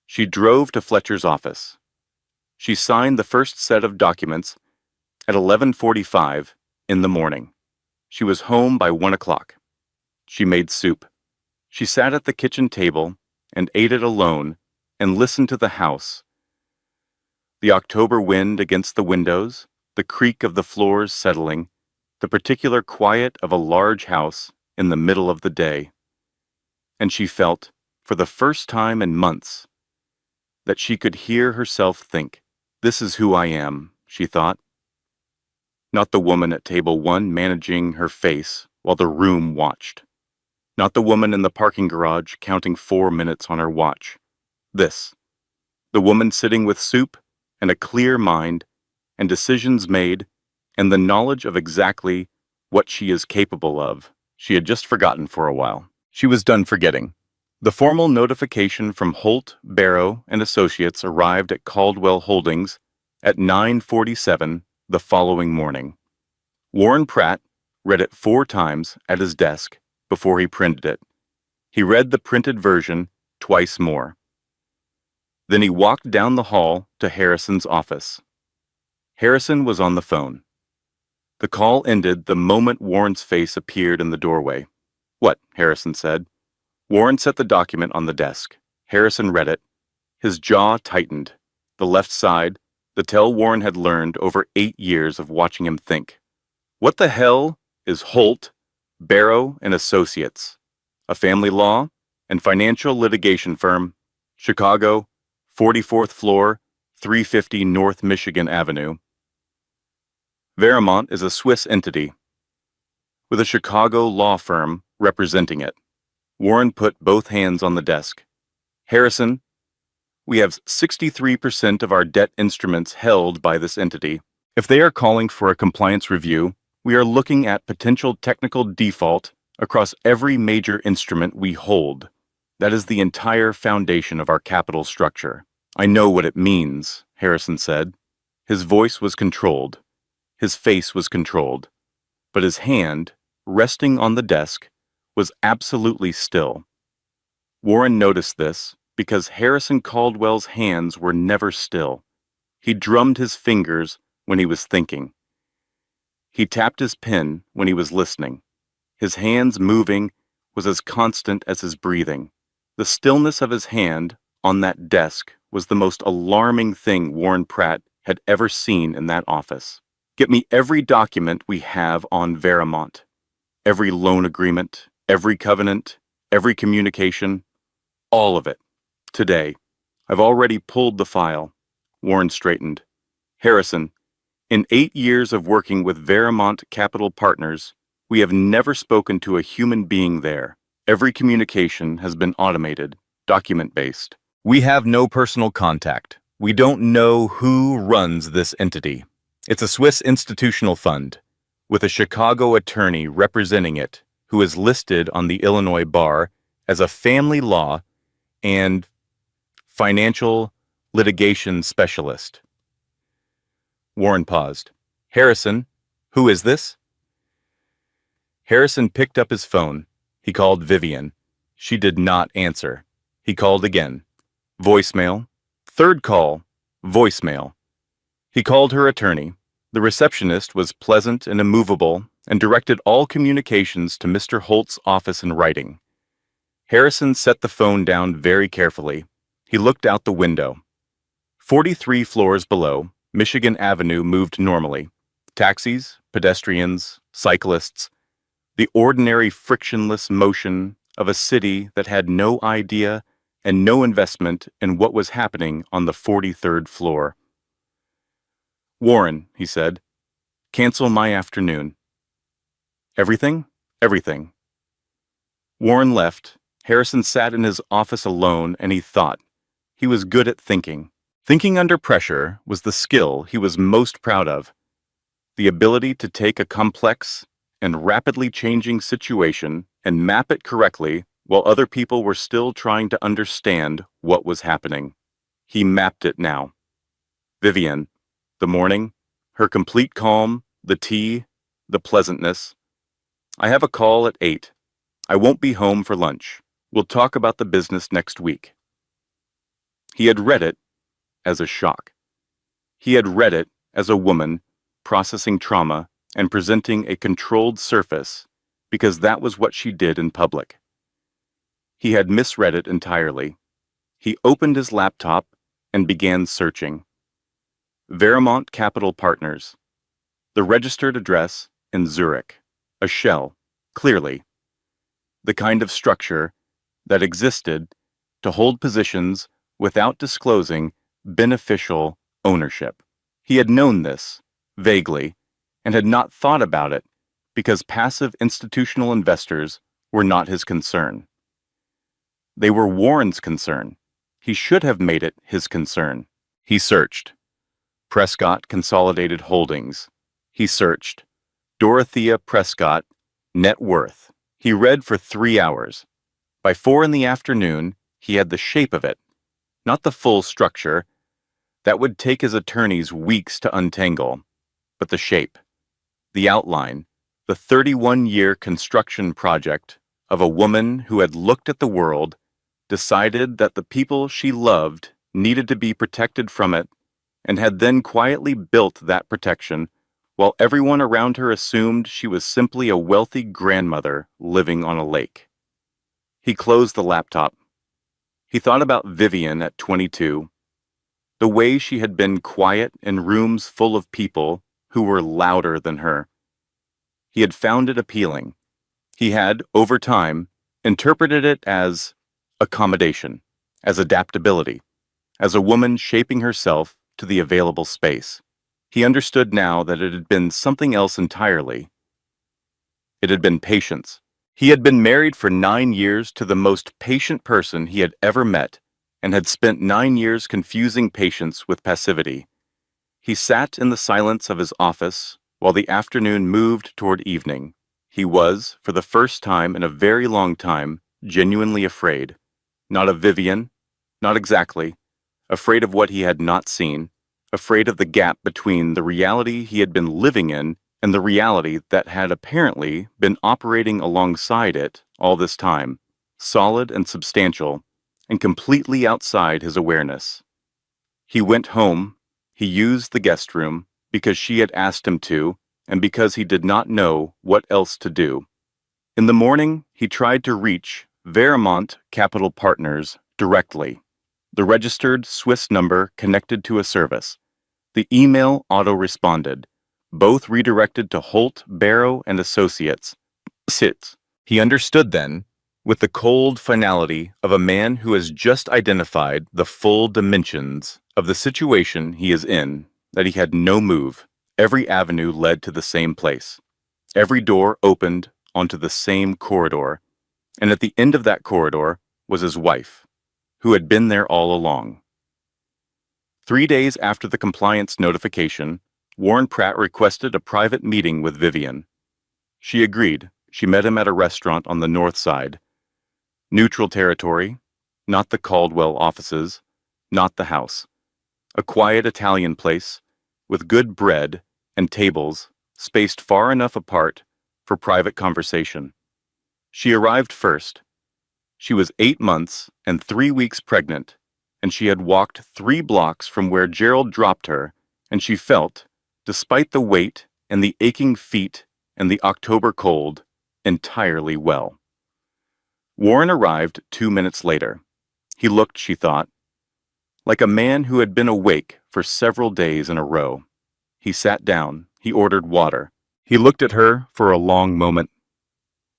She drove to Fletcher's office. She signed the first set of documents at 11:45 in the morning. She was home by 1 o'clock. She made soup. She sat at the kitchen table and ate it alone and listened to the house. The October wind against the windows, the creak of the floors settling, the particular quiet of a large house in the middle of the day. And she felt, for the first time in months, that she could hear herself think. "This is who I am," she thought. Not the woman at table 1 managing her face while the room watched. Not the woman in the parking garage counting 4 minutes on her watch. This. The woman sitting with soup and a clear mind and decisions made and the knowledge of exactly what she is capable of. She had just forgotten for a while. She was done forgetting. The formal notification from Holt, Barrow, and Associates arrived at Caldwell Holdings at 9:47 the following morning. Warren Pratt read it 4 times at his desk before he printed it. He read the printed version twice more. Then he walked down the hall to Harrison's office. Harrison was on the phone. The call ended the moment Warren's face appeared in the doorway. "What?" Harrison said. Warren set the document on the desk. Harrison read it. His jaw tightened. The left side, the tell Warren had learned over 8 years of watching him think. What the hell is Holt, Barrow and Associates? A family law and financial litigation firm, Chicago, 44th floor, 350 North Michigan Avenue. Verimont is a Swiss entity, with a Chicago law firm representing it. Warren put both hands on the desk. "Harrison, we have 63% of our debt instruments held by this entity. If they are calling for a compliance review, we are looking at potential technical default across every major instrument we hold. That is the entire foundation of our capital structure." "I know what it means," Harrison said. His voice was controlled. His face was controlled. But his hand, resting on the desk, was absolutely still. Warren noticed this because Harrison Caldwell's hands were never still. He drummed his fingers when he was thinking. He tapped his pen when he was listening. His hands moving was as constant as his breathing. The stillness of his hand on that desk was the most alarming thing Warren Pratt had ever seen in that office. "Get me every document we have on Verimont. Every loan agreement, every covenant, every communication, all of it. Today. I've already pulled the file." Warren straightened. "Harrison, in 8 years of working with Verimont Capital Partners, we have never spoken to a human being there. Every communication has been automated, document-based. We have no personal contact. We don't know who runs this entity. It's a Swiss institutional fund, with a Chicago attorney representing it, who is listed on the Illinois bar as a family law and financial litigation specialist." Warren paused. "Harrison, who is this?" Harrison picked up his phone. He called Vivian. She did not answer. He called again. Voicemail. Third call. Voicemail. He called her attorney. The receptionist was pleasant and immovable and directed all communications to Mr. Holt's office in writing. Harrison set the phone down very carefully. He looked out the window. 43 floors below, Michigan Avenue moved normally. Taxis, pedestrians, cyclists, the ordinary frictionless motion of a city that had no idea and no investment in what was happening on the 43rd floor. "Warren," he said, "cancel my afternoon." "Everything?" "Everything." Warren left. Harrison sat in his office alone and he thought. He was good at thinking. Thinking under pressure was the skill he was most proud of. The ability to take a complex and rapidly changing situation and map it correctly while other people were still trying to understand what was happening. He mapped it now. Vivian, the morning, her complete calm, the tea, the pleasantness. I have a call at 8. I won't be home for lunch. We'll talk about the business next week. He had read it as a shock. He had read it as a woman processing trauma and presenting a controlled surface because that was what she did in public. He had misread it entirely. He opened his laptop and began searching. Vermont Capital Partners. The registered address in Zurich. A shell, clearly. The kind of structure that existed to hold positions without disclosing beneficial ownership. He had known this, vaguely, and had not thought about it because passive institutional investors were not his concern. They were Warren's concern. He should have made it his concern. He searched. Prescott Consolidated Holdings. He searched. Dorothea Prescott, net worth. He read for 3 hours. By 4 in the afternoon, he had the shape of it, not the full structure. That would take his attorneys weeks to untangle, but the shape, the outline, the 31-year construction project of a woman who had looked at the world, decided that the people she loved needed to be protected from it, and had then quietly built that protection while everyone around her assumed she was simply a wealthy grandmother living on a lake. He closed the laptop. He thought about Vivian at 22, the way she had been quiet in rooms full of people who were louder than her. He had found it appealing. He had, over time, interpreted it as accommodation, as adaptability, as a woman shaping herself to the available space. He understood now that it had been something else entirely. It had been patience. He had been married for 9 years to the most patient person he had ever met, and had spent 9 years confusing patience with passivity. He sat in the silence of his office while the afternoon moved toward evening. He was, for the first time in a very long time, genuinely afraid. Not of Vivian, not exactly. Afraid of what he had not seen. Afraid of the gap between the reality he had been living in and the reality that had apparently been operating alongside it all this time, solid and substantial, and completely outside his awareness. He went home. He used the guest room because she had asked him to, and because he did not know what else to do. In the morning, he tried to reach Vermont Capital Partners directly. The registered Swiss number connected to a service. The email auto-responded, both redirected to Holt, Barrow, and Associates. Sits. He understood then, with the cold finality of a man who has just identified the full dimensions of the situation he is in, that he had no move. Every avenue led to the same place. Every door opened onto the same corridor, and at the end of that corridor was his wife, who had been there all along. 3 days after the compliance notification, Warren Pratt requested a private meeting with Vivian. She agreed. She met him at a restaurant on the north side. Neutral territory, not the Caldwell offices, not the house. A quiet Italian place, with good bread and tables spaced far enough apart for private conversation. She arrived first. She was 8 months and 3 weeks pregnant, and she had walked 3 blocks from where Gerald dropped her, and she felt, despite the weight and the aching feet and the October cold, entirely well. Warren arrived 2 minutes later. He looked, she thought, like a man who had been awake for several days in a row. He sat down. He ordered water. He looked at her for a long moment.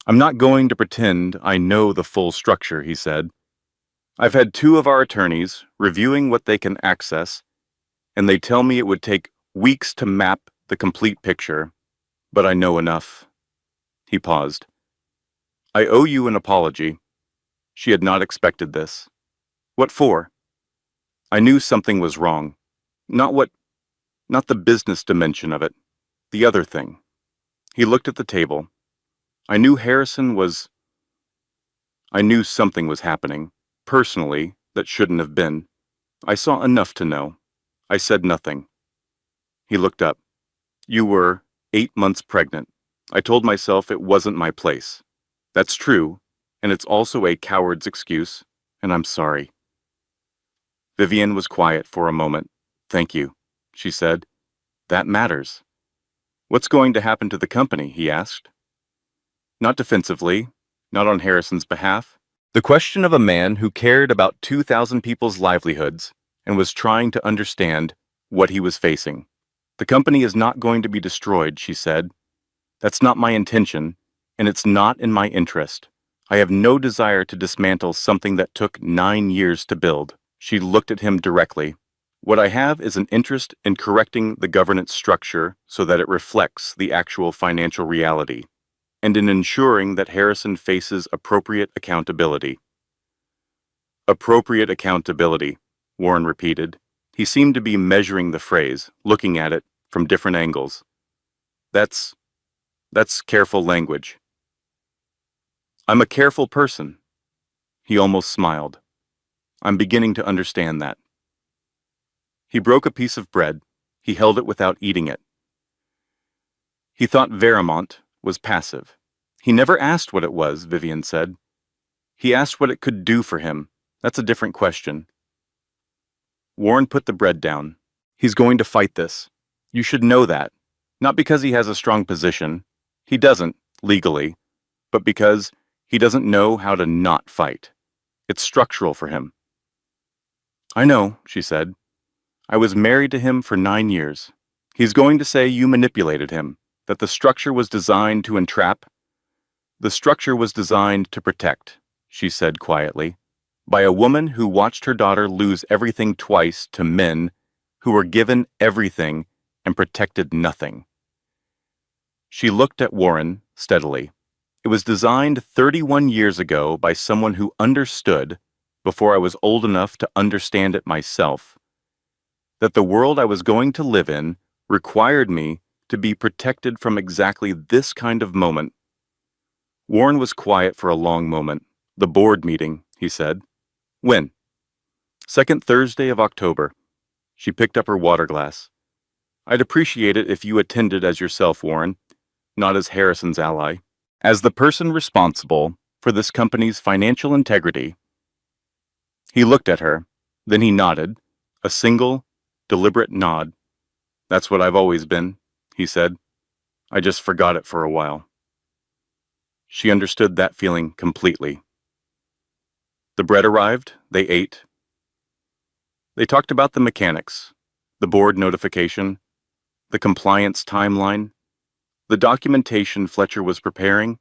"I'm not going to pretend I know the full structure," he said. "I've had 2 of our attorneys reviewing what they can access, and they tell me it would take weeks to map the complete picture, but I know enough." He paused. "I owe you an apology." She had not expected this. "What for?" "I knew something was wrong. Not the business dimension of it. The other thing." He looked at the table. I knew something was happening, personally, that shouldn't have been. I saw enough to know. I said nothing. He looked up. You were 8 months pregnant. I told myself it wasn't my place. That's true, and it's also a coward's excuse, and I'm sorry. Vivian was quiet for a moment. Thank you, she said. That matters. What's going to happen to the company? He asked. Not defensively, not on Harrison's behalf. The question of a man who cared about 2,000 people's livelihoods and was trying to understand what he was facing. The company is not going to be destroyed, she said. That's not my intention, and it's not in my interest. I have no desire to dismantle something that took 9 years to build. She looked at him directly. What I have is an interest in correcting the governance structure so that it reflects the actual financial reality, and in ensuring that Harrison faces appropriate accountability. Appropriate accountability, Warren repeated. He seemed to be measuring the phrase, looking at it from different angles. That's careful language. I'm a careful person. He almost smiled. I'm beginning to understand that. He broke a piece of bread. He held it without eating it. He thought Veramont was passive. He never asked what it was, Vivian said. He asked what it could do for him. That's a different question. Warren put the bread down. He's going to fight this. You should know that. Not because he has a strong position. He doesn't, legally. But because he doesn't know how to not fight. It's structural for him. I know, she said. I was married to him for 9 years. He's going to say you manipulated him, that the structure was designed to entrap. The structure was designed to protect, she said quietly, by a woman who watched her daughter lose everything twice to men who were given everything and protected nothing. She looked at Warren steadily. It was designed 31 years ago by someone who understood, before I was old enough to understand it myself, that the world I was going to live in required me to be protected from exactly this kind of moment. Warren was quiet for a long moment. The board meeting, he said. When? Second Thursday of October. She picked up her water glass. I'd appreciate it if you attended as yourself, Warren, not as Harrison's ally. As the person responsible for this company's financial integrity. He looked at her, then he nodded, a single, deliberate nod. That's what I've always been, he said. I just forgot it for a while. She understood that feeling completely. The bread arrived, they ate. They talked about the mechanics, the board notification, the compliance timeline, the documentation Fletcher was preparing.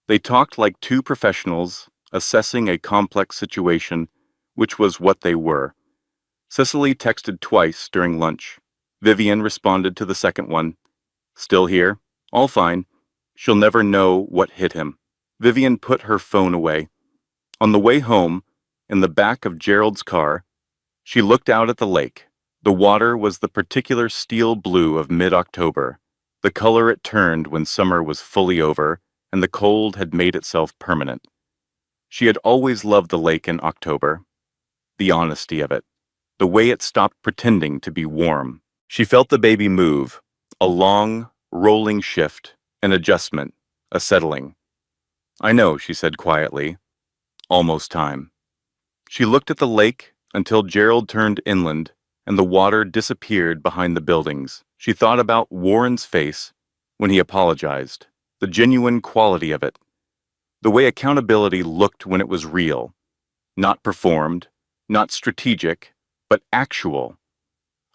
They talked like two professionals assessing a complex situation, which was what they were. Cicely texted twice during lunch. Vivian responded to the second one. Still here? All fine. She'll never know what hit him. Vivian put her phone away. On the way home, in the back of Gerald's car, she looked out at the lake. The water was the particular steel blue of mid-October, the color it turned when summer was fully over and the cold had made itself permanent. She had always loved the lake in October. The honesty of it. The way it stopped pretending to be warm. She felt the baby move, a long, rolling shift, an adjustment, a settling. I know, she said quietly. Almost time. She looked at the lake until Gerald turned inland and the water disappeared behind the buildings. She thought about Warren's face when he apologized, the genuine quality of it, the way accountability looked when it was real, not performed, not strategic, but actual.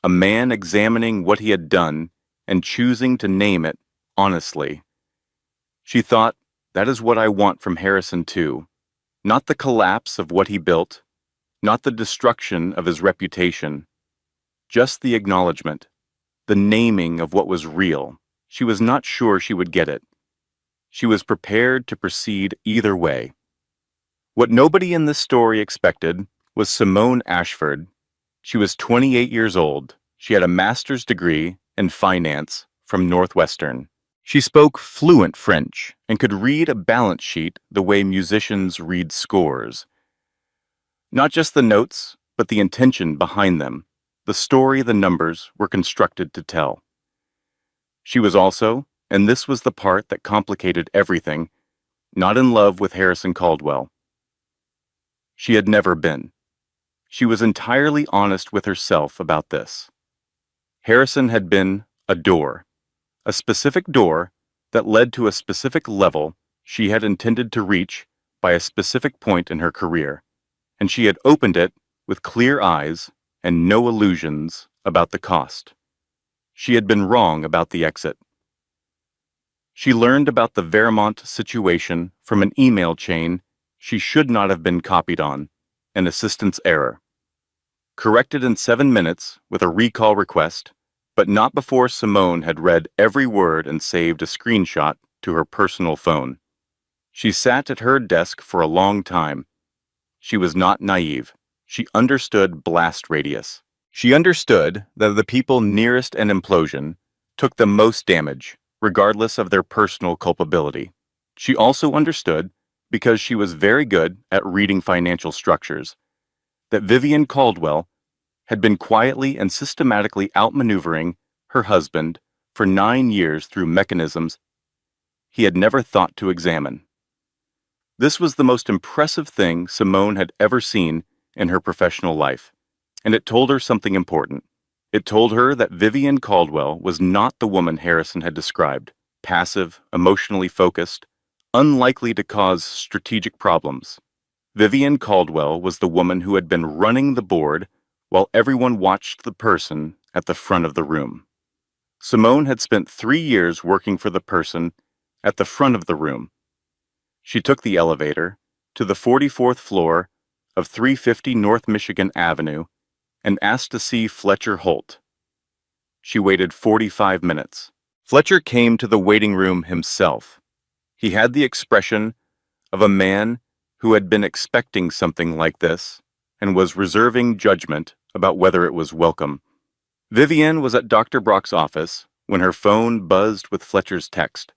A man examining what he had done and choosing to name it honestly. She thought, that is what I want from Harrison too. Not the collapse of what he built, not the destruction of his reputation, just the acknowledgement, the naming of what was real. She was not sure she would get it. She was prepared to proceed either way. What nobody in this story expected was Simone Ashford. She was 28 years old. She had a master's degree in finance from Northwestern. She spoke fluent French and could read a balance sheet the way musicians read scores. Not just the notes, but the intention behind them, the story the numbers were constructed to tell. She was also, and this was the part that complicated everything, not in love with Harrison Caldwell. She had never been. She was entirely honest with herself about this. Harrison had been a door, a specific door that led to a specific level she had intended to reach by a specific point in her career, and she had opened it with clear eyes and no illusions about the cost. She had been wrong about the exit. She learned about the Vermont situation from an email chain she should not have been copied on, an assistant's error. Corrected in 7 minutes with a recall request, but not before Simone had read every word and saved a screenshot to her personal phone. She sat at her desk for a long time. She was not naive. She understood blast radius. She understood that the people nearest an implosion took the most damage, regardless of their personal culpability. She also understood, because she was very good at reading financial structures, that Vivian Caldwell had been quietly and systematically outmaneuvering her husband for 9 years through mechanisms he had never thought to examine. This was the most impressive thing Simone had ever seen in her professional life, and it told her something important. It told her that Vivian Caldwell was not the woman Harrison had described, passive, emotionally focused, unlikely to cause strategic problems. Vivian Caldwell was the woman who had been running the board while everyone watched the person at the front of the room. Simone had spent 3 years working for the person at the front of the room. She took the elevator to the 44th floor of 350 North Michigan Avenue and asked to see Fletcher Holt. She waited 45 minutes. Fletcher came to the waiting room himself. He had the expression of a man who had been expecting something like this and was reserving judgment about whether it was welcome. Vivian was at Dr. Brock's office when her phone buzzed with Fletcher's text.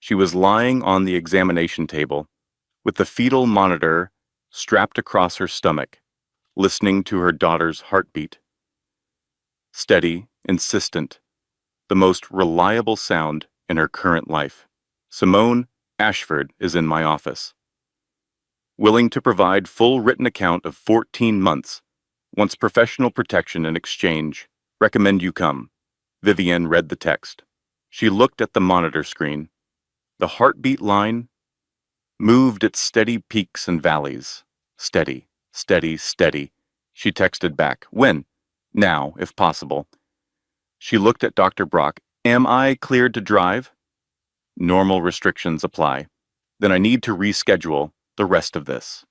She was lying on the examination table, with the fetal monitor strapped across her stomach, listening to her daughter's heartbeat. Steady, insistent, the most reliable sound in her current life. Simone Ashford is in my office. Willing to provide full written account of 14 months. Wants professional protection in exchange. Recommend you come. Vivian read the text. She looked at the monitor screen. The heartbeat line moved at steady peaks and valleys. Steady, steady, steady. She texted back. When? Now, if possible. She looked at Dr. Brock. Am I cleared to drive? Normal restrictions apply. Then I need to reschedule the rest of this.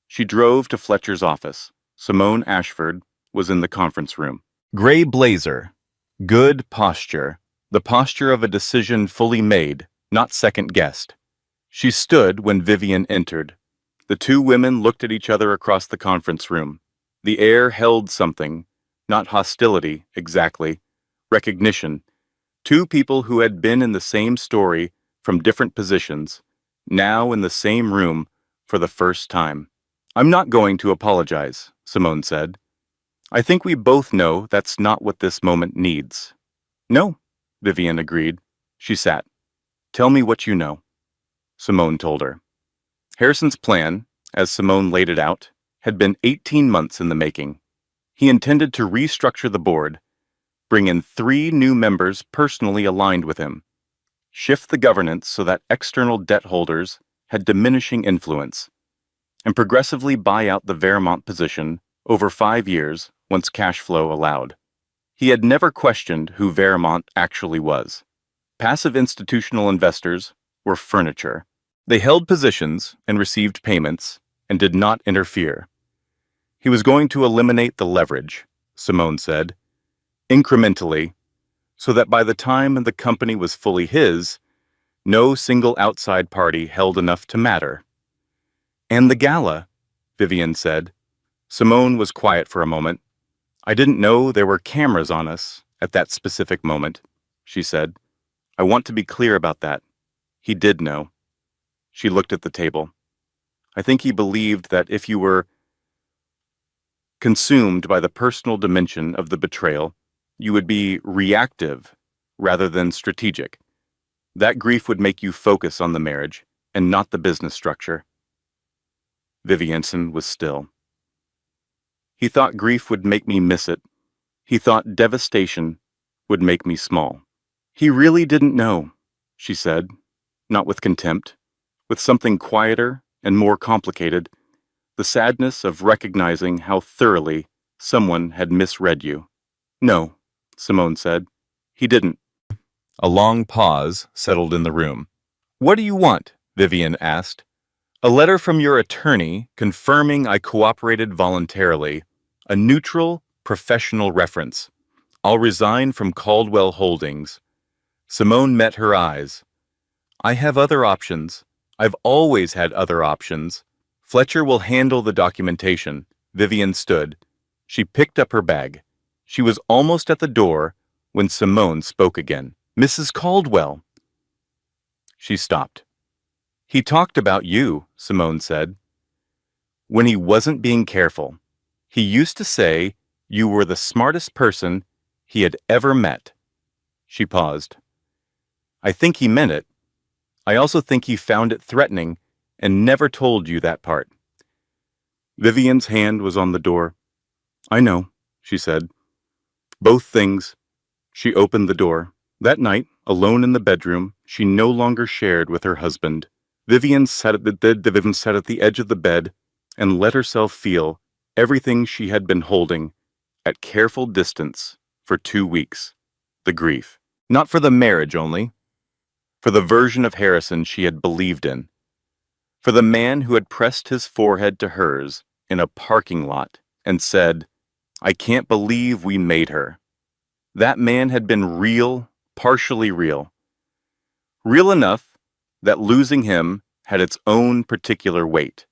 She drove to Fletcher's office. Simone Ashford was in the conference room. Gray blazer. Good posture. The posture of a decision fully made, not second-guessed. She stood when Vivian entered. The two women looked at each other across the conference room. The air held something, not hostility, exactly, recognition. Two people who had been in the same story from different positions, now in the same room for the first time. I'm not going to apologize, Simone said. I think we both know that's not what this moment needs. No, Vivian agreed. She sat. Tell me what you know. Simone told her. Harrison's plan, as Simone laid it out, had been 18 months in the making. He intended to restructure the board, bring in 3 new members personally aligned with him, shift the governance so that external debt holders had diminishing influence, and progressively buy out the Vermont position over 5 years once cash flow allowed. He had never questioned who Vermont actually was. Passive institutional investors were furniture. They held positions and received payments and did not interfere. He was going to eliminate the leverage, Simone said, incrementally, so that by the time the company was fully his, no single outside party held enough to matter. And the gala, Vivian said. Simone was quiet for a moment. I didn't know there were cameras on us at that specific moment, she said. I want to be clear about that. He did know. She looked at the table. I think he believed that if you were consumed by the personal dimension of the betrayal, you would be reactive rather than strategic. That grief would make you focus on the marriage and not the business structure. Vivianson was still. He thought grief would make me miss it. He thought devastation would make me small. He really didn't know, she said, not with contempt, with something quieter and more complicated, the sadness of recognizing how thoroughly someone had misread you. No, Simone said. He didn't. A long pause settled in the room. What do you want? Vivian asked. A letter from your attorney confirming I cooperated voluntarily. A neutral, professional reference. I'll resign from Caldwell Holdings. Simone met her eyes. I have other options. I've always had other options. Fletcher will handle the documentation. Vivian stood. She picked up her bag. She was almost at the door when Simone spoke again. Mrs. Caldwell. She stopped. He talked about you, Simone said. When he wasn't being careful. He used to say you were the smartest person he had ever met. She paused. I think he meant it. I also think he found it threatening and never told you that part. Vivian's hand was on the door. I know, she said. Both things. She opened the door. That night, alone in the bedroom, she no longer shared with her husband. Vivian sat at the edge of the bed and let herself feel everything she had been holding at careful distance for 2 weeks. The grief. Not for the marriage only. For the version of Harrison she had believed in. For the man who had pressed his forehead to hers in a parking lot and said, I can't believe we made her. That man had been real, partially real. Real enough that losing him had its own particular weight.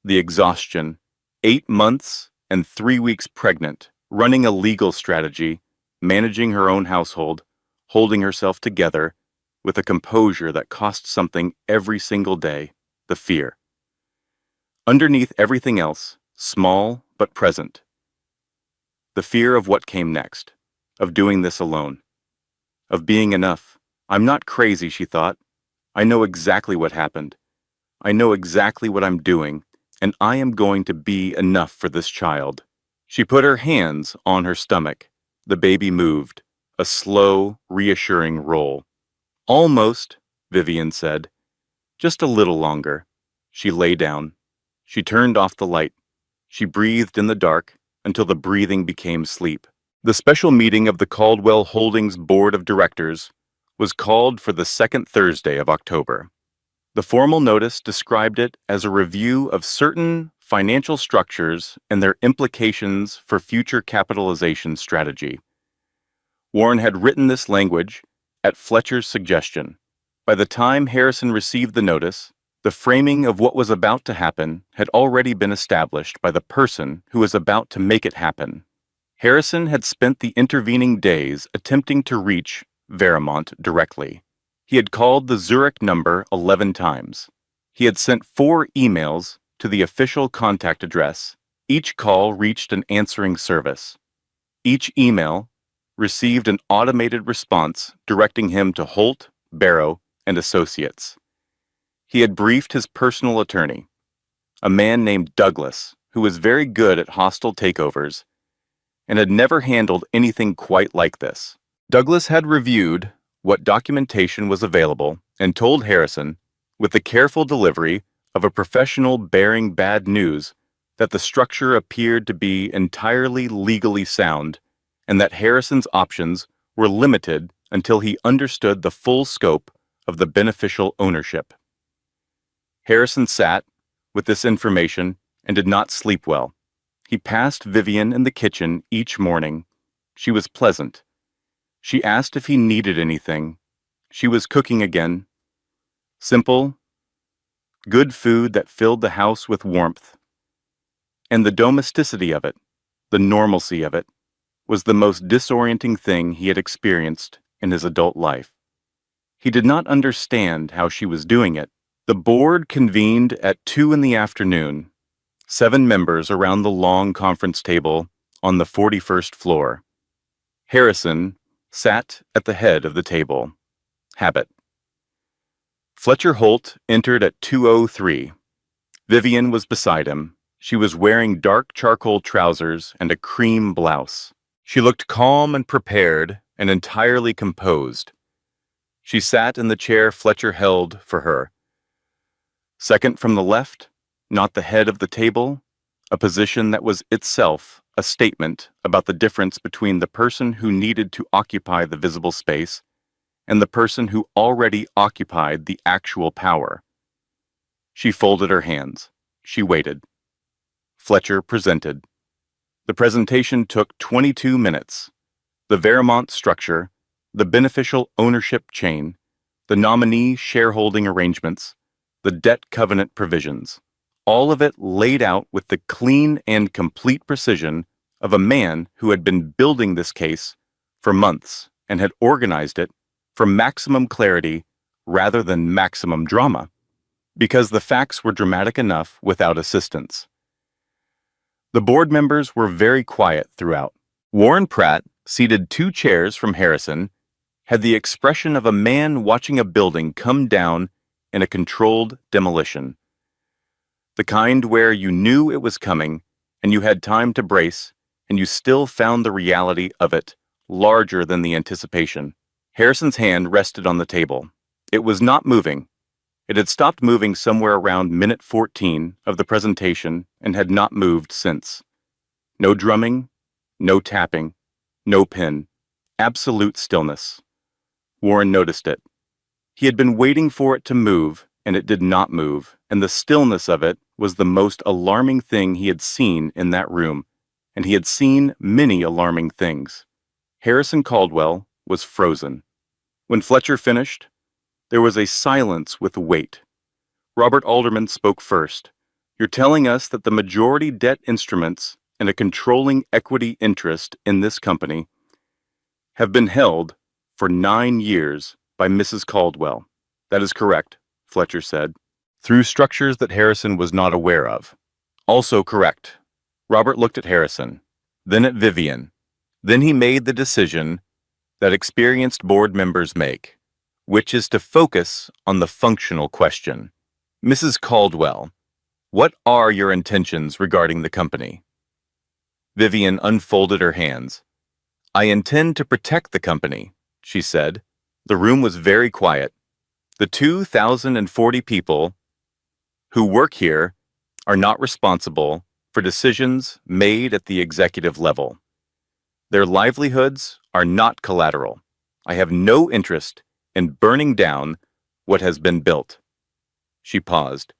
The exhaustion, 8 months and 3 weeks pregnant, running a legal strategy, managing her own household, holding herself together with a composure that cost something every single day, the fear. Underneath everything else, small but present, the fear of what came next, of doing this alone, of being enough. I'm not crazy, she thought. I know exactly what happened. I know exactly what I'm doing, and I am going to be enough for this child. She put her hands on her stomach. The baby moved, a slow, reassuring roll. Almost, Vivian said. Just a little longer. She lay down. She turned off the light. She breathed in the dark until the breathing became sleep. The special meeting of the Caldwell Holdings Board of Directors was called for the second Thursday of October. The formal notice described it as a review of certain financial structures and their implications for future capitalization strategy. Warren had written this language at Fletcher's suggestion. By the time Harrison received the notice, the framing of what was about to happen had already been established by the person who was about to make it happen. Harrison had spent the intervening days attempting to reach Vermont directly. He had called the Zurich number 11 times. He had sent 4 emails to the official contact address. Each call reached an answering service. Each email received an automated response directing him to Holt, Barrow, and Associates. He had briefed his personal attorney, a man named Douglas, who was very good at hostile takeovers and had never handled anything quite like this. Douglas had reviewed what documentation was available and told Harrison, with the careful delivery of a professional bearing bad news, that the structure appeared to be entirely legally sound and that Harrison's options were limited until he understood the full scope of the beneficial ownership. Harrison sat with this information and did not sleep well. He passed Vivian in the kitchen each morning. She was pleasant. She asked if he needed anything. She was cooking again. Simple, good food that filled the house with warmth. And the domesticity of it, the normalcy of it, was the most disorienting thing he had experienced in his adult life. He did not understand how she was doing it. The board convened at 2 in the afternoon. 7 members around the long conference table on the 41st floor. Harrison sat at the head of the table. Habit. Fletcher Holt entered at 2:03. Vivian was beside him. She was wearing dark charcoal trousers and a cream blouse. She looked calm and prepared and entirely composed. She sat in the chair Fletcher held for her. Second from the left, not the head of the table, a position that was itself a statement about the difference between the person who needed to occupy the visible space and the person who already occupied the actual power. She folded her hands. She waited. Fletcher presented. The presentation took 22 minutes. The Vermont structure, the beneficial ownership chain, the nominee shareholding arrangements, the debt covenant provisions, all of it laid out with the clean and complete precision of a man who had been building this case for months and had organized it for maximum clarity rather than maximum drama, because the facts were dramatic enough without assistance. The board members were very quiet throughout. Warren Pratt, seated 2 chairs from Harrison, had the expression of a man watching a building come down in a controlled demolition. The kind where you knew it was coming and you had time to brace, and you still found the reality of it larger than the anticipation. Harrison's hand rested on the table. It was not moving. It had stopped moving somewhere around minute 14 of the presentation and had not moved since. No drumming, no tapping, no pen. Absolute stillness. Warren noticed it. He had been waiting for it to move, and it did not move, and the stillness of it was the most alarming thing he had seen in that room, and he had seen many alarming things. Harrison Caldwell was frozen. When Fletcher finished, there was a silence with weight. Robert Alderman spoke first. "You're telling us that the majority debt instruments and a controlling equity interest in this company have been held for 9 years by Mrs. Caldwell." "That is correct," Fletcher said, "through structures that Harrison was not aware of." "Also correct." Robert looked at Harrison, then at Vivian. Then he made the decision that experienced board members make, which is to focus on the functional question. "Mrs. Caldwell, what are your intentions regarding the company?" Vivian unfolded her hands. "I intend to protect the company," she said. The room was very quiet. "The 2,040 people who work here are not responsible for decisions made at the executive level. Their livelihoods are not collateral. I have no interest in burning down what has been built." She paused.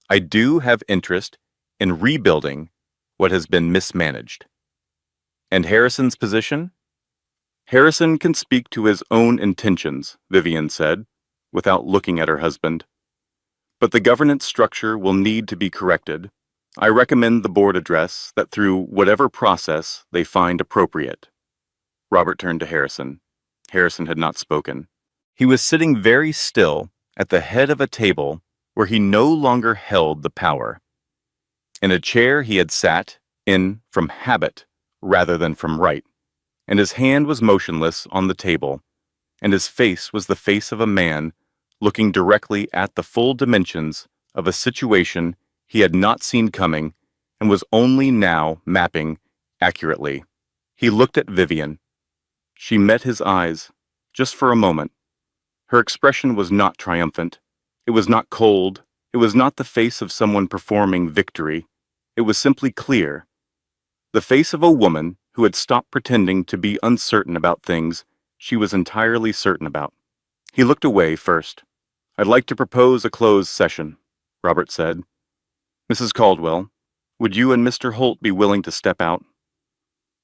"I do have interest in rebuilding what has been mismanaged." "And Harrison's position?" "Harrison can speak to his own intentions," Vivian said, without looking at her husband. "But the governance structure will need to be corrected. I recommend the board address that through whatever process they find appropriate." Robert turned to Harrison. Harrison had not spoken. He was sitting very still at the head of a table where he no longer held the power. In a chair he had sat in from habit rather than from right, and his hand was motionless on the table, and his face was the face of a man looking directly at the full dimensions of a situation he had not seen coming and was only now mapping accurately. He looked at Vivian. She met his eyes, just for a moment. Her expression was not triumphant. It was not cold. It was not the face of someone performing victory. It was simply clear. The face of a woman who had stopped pretending to be uncertain about things she was entirely certain about. He looked away first. "I'd like to propose a closed session," Robert said. "Mrs. Caldwell, would you and Mr. Holt be willing to step out?"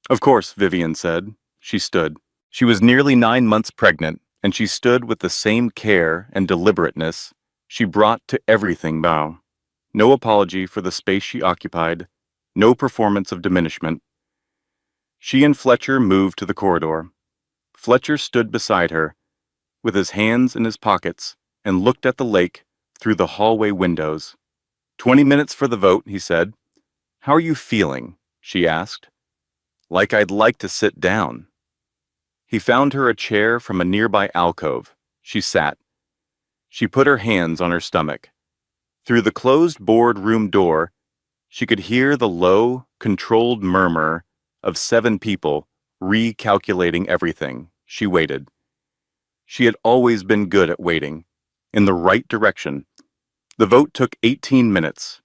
"Of course," Vivian said. She stood. She was nearly 9 months pregnant, and she stood with the same care and deliberateness she brought to everything now. No apology for the space she occupied, no performance of diminishment. She and Fletcher moved to the corridor. Fletcher stood beside her, with his hands in his pockets, and looked at the lake through the hallway windows. 20 minutes for the vote," he said. "How are you feeling?" she asked. "Like I'd like to sit down." He found her a chair from a nearby alcove. She sat. She put her hands on her stomach. Through the closed board-room door, she could hear the low, controlled murmur of 7 people recalculating everything. She waited. She had always been good at waiting, in the right direction. The vote took 18 minutes.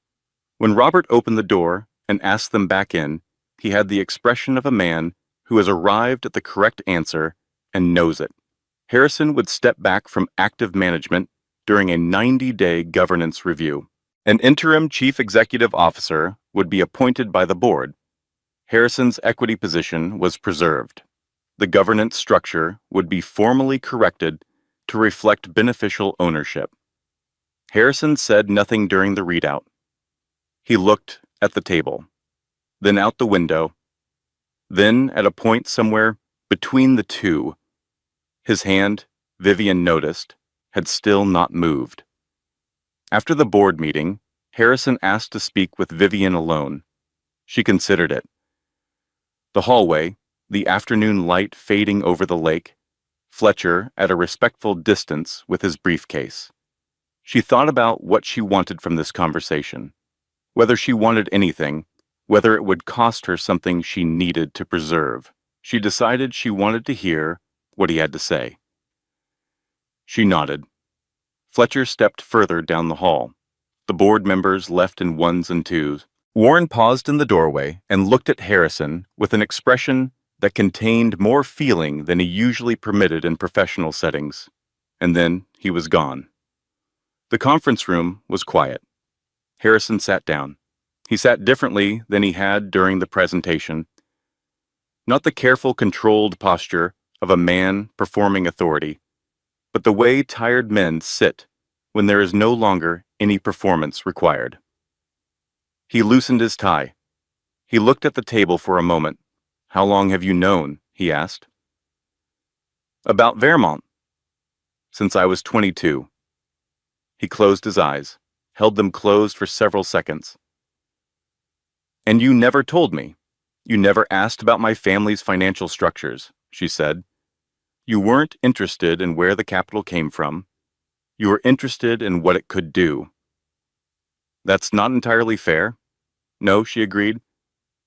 When Robert opened the door and asked them back in, he had the expression of a man who has arrived at the correct answer and knows it. Harrison would step back from active management during a 90-day governance review. An interim chief executive officer would be appointed by the board. Harrison's equity position was preserved. The governance structure would be formally corrected to reflect beneficial ownership. Harrison said nothing during the readout. He looked at the table, then out the window, then at a point somewhere between the two. His hand, Vivian noticed, had still not moved. After the board meeting, Harrison asked to speak with Vivian alone. She considered it. The hallway, the afternoon light fading over the lake, Fletcher at a respectful distance with his briefcase. She thought about what she wanted from this conversation. Whether she wanted anything, whether it would cost her something she needed to preserve. She decided she wanted to hear what he had to say. She nodded. Fletcher stepped further down the hall. The board members left in ones and twos. Warren paused in the doorway and looked at Harrison with an expression that contained more feeling than he usually permitted in professional settings. And then he was gone. The conference room was quiet. Harrison sat down. He sat differently than he had during the presentation. Not the careful, controlled posture of a man performing authority, but the way tired men sit when there is no longer any performance required. He loosened his tie. He looked at the table for a moment. "How long have you known?" he asked. "About Vermont. Since I was 22. He closed his eyes, held them closed for several seconds. "And you never told me. You never asked about my family's financial structures," she said. "You weren't interested in where the capital came from. You were interested in what it could do." "That's not entirely fair." "No," she agreed.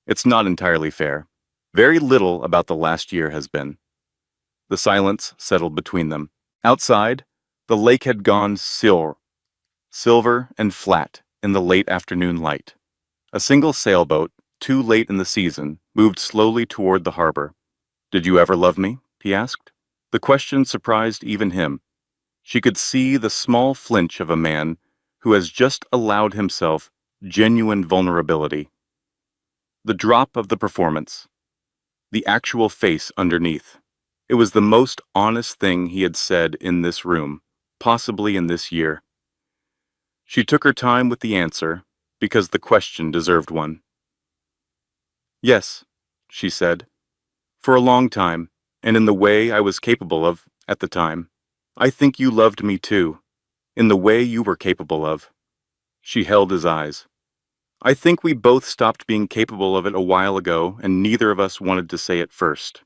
"It's not entirely fair. Very little about the last year has been." The silence settled between them. Outside, the lake had gone silver and flat in the late afternoon light. A single sailboat, too late in the season, moved slowly toward the harbor. "Did you ever love me?" he asked. The question surprised even him. She could see the small flinch of a man who has just allowed himself genuine vulnerability. The drop of the performance. The actual face underneath. It was the most honest thing he had said in this room, possibly in this year. She took her time with the answer, because the question deserved one. "Yes," she said. "For a long time, and in the way I was capable of at the time. I think you loved me too, in the way you were capable of." She held his eyes. "I think we both stopped being capable of it a while ago, and neither of us wanted to say it first."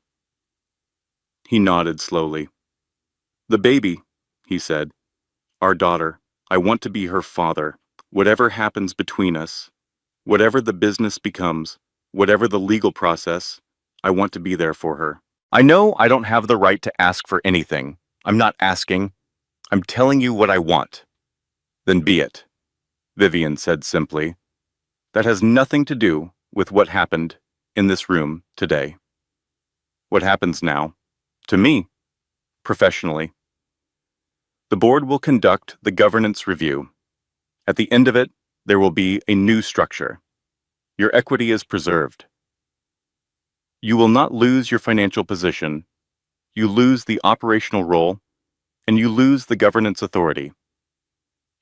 He nodded slowly. "The baby," he said. "Our daughter. I want to be her father. Whatever happens between us, whatever the business becomes, whatever the legal process, I want to be there for her. I know I don't have the right to ask for anything. I'm not asking. I'm telling you what I want." "Then be it," Vivian said simply. "That has nothing to do with what happened in this room today. What happens now, to me, professionally. The board will conduct the governance review. At the end of it, there will be a new structure. Your equity is preserved. You will not lose your financial position. You lose the operational role, and you lose the governance authority."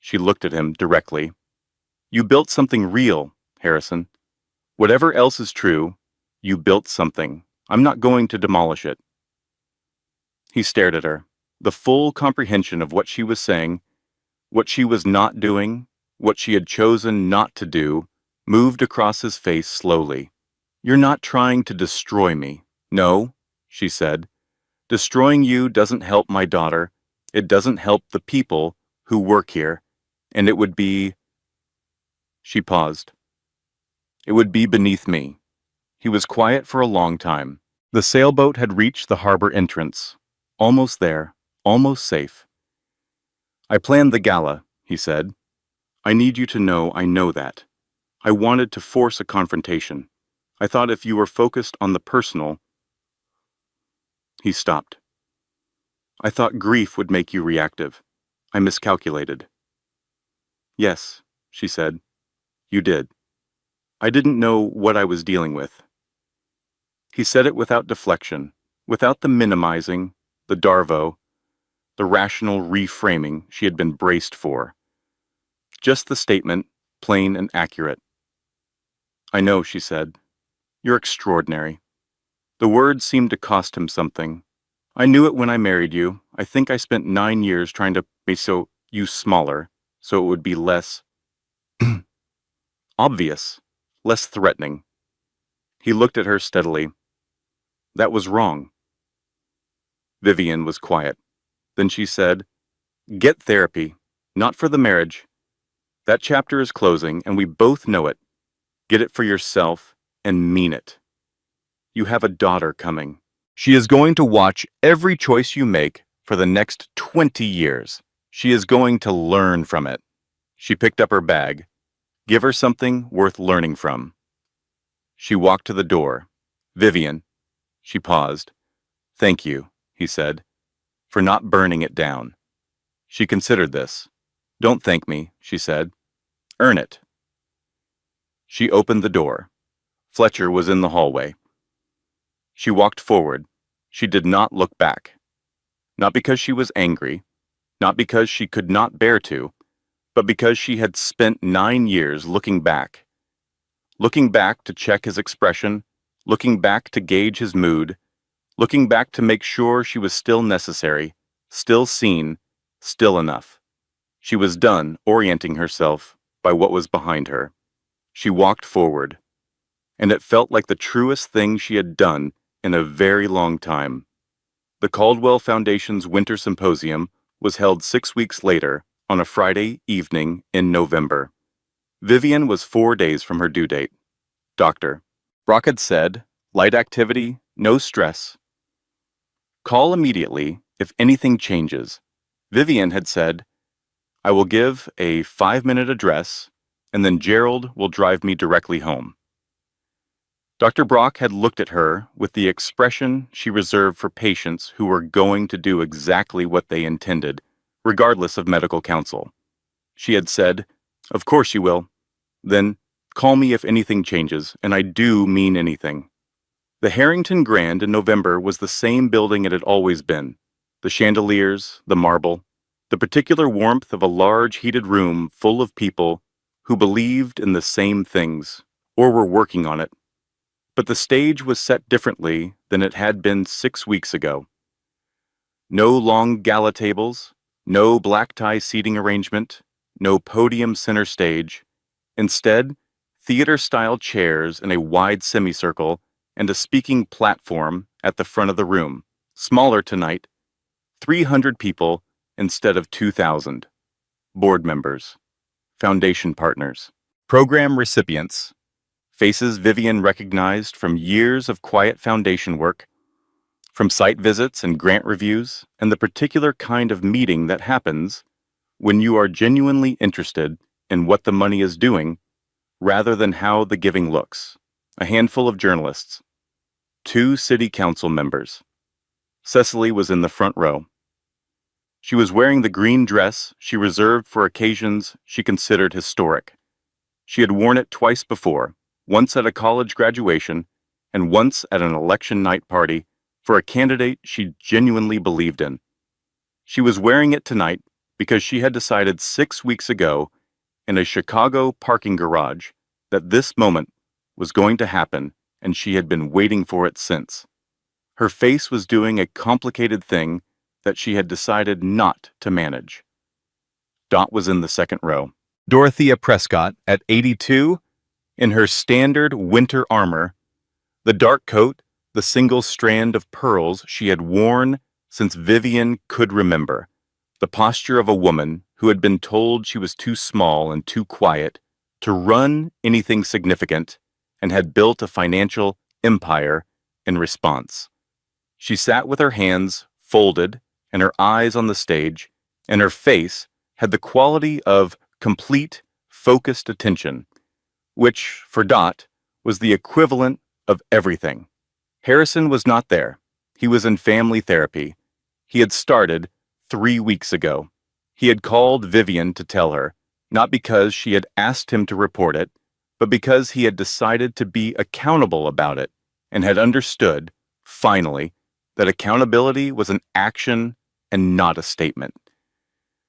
She looked at him directly. "You built something real, Harrison. Whatever else is true, you built something. I'm not going to demolish it." He stared at her, the full comprehension of what she was saying, what she was not doing, what she had chosen not to do, moved across his face slowly. "You're not trying to destroy me." "No," she said. "Destroying you doesn't help my daughter. It doesn't help the people who work here. And it would be—" She paused. "It would be beneath me." He was quiet for a long time. The sailboat had reached the harbor entrance. Almost there, almost safe. "I planned the gala," he said. "I need you to know I know that. I wanted to force a confrontation. I thought if you were focused on the personal—" He stopped. "I thought grief would make you reactive. I miscalculated." "Yes," she said. "You did. I didn't know what I was dealing with." He said it without deflection, without the minimizing, the Darvo, the rational reframing she had been braced for. Just the statement, plain and accurate. "I know," she said. "You're extraordinary." The words seemed to cost him something. "I knew it when I married you. I think I spent 9 years trying to make you smaller, so it would be less obvious, less threatening." He looked at her steadily. "That was wrong." Vivian was quiet. Then she said, "Get therapy, not for the marriage. That chapter is closing, and we both know it. Get it for yourself, and mean it. You have a daughter coming. She is going to watch every choice you make for the next 20 years. She is going to learn from it." She picked up her bag. "Give her something worth learning from." She walked to the door. "Vivian." She paused. "Thank you," he said, "for not burning it down." She considered this. "Don't thank me," she said. "Earn it." She opened the door. Fletcher was in the hallway. She walked forward. She did not look back. Not because she was angry, not because she could not bear to, but because she had spent 9 years looking back. Looking back to check his expression, looking back to gauge his mood, looking back to make sure she was still necessary, still seen, still enough. She was done orienting herself by what was behind her. She walked forward, and it felt like the truest thing she had done in a very long time. The Caldwell Foundation's Winter Symposium was held 6 weeks later on a Friday evening in November. Vivian was 4 days from her due date. Doctor Brock had said, light activity, no stress. Call immediately if anything changes. Vivian had said, I will give a 5-minute address, and then Gerald will drive me directly home. Dr. Brock had looked at her with the expression she reserved for patients who were going to do exactly what they intended, regardless of medical counsel. She had said, Of course you will. Then, call me if anything changes, and I do mean anything. The Harrington Grand in November was the same building it had always been. The chandeliers, the marble, the particular warmth of a large heated room full of people who believed in the same things, or were working on it. But the stage was set differently than it had been 6 weeks ago. No long gala tables, no black tie seating arrangement, no podium center stage. Instead, theater-style chairs in a wide semicircle and a speaking platform at the front of the room. Smaller tonight, 300 people instead of 2,000. Board members, foundation partners, program recipients, faces Vivian recognized from years of quiet foundation work, from site visits and grant reviews, and the particular kind of meeting that happens when you are genuinely interested in what the money is doing rather than how the giving looks. A handful of journalists, 2 city council members. Cecily was in the front row. She was wearing the green dress she reserved for occasions she considered historic. She had worn it twice before, once at a college graduation and once at an election night party for a candidate she genuinely believed in. She was wearing it tonight because she had decided 6 weeks ago in a Chicago parking garage that this moment was going to happen, and she had been waiting for it since. Her face was doing a complicated thing that she had decided not to manage. Dot was in the second row. Dorothea Prescott, at 82, In her standard winter armor, the dark coat, the single strand of pearls she had worn since Vivian could remember, the posture of a woman who had been told she was too small and too quiet to run anything significant and had built a financial empire in response. She sat with her hands folded and her eyes on the stage, and her face had the quality of complete, focused attention, which, for Dot, was the equivalent of everything. Harrison was not there. He was in family therapy. He had started 3 weeks ago. He had called Vivian to tell her, not because she had asked him to report it, but because he had decided to be accountable about it and had understood, finally, that accountability was an action and not a statement.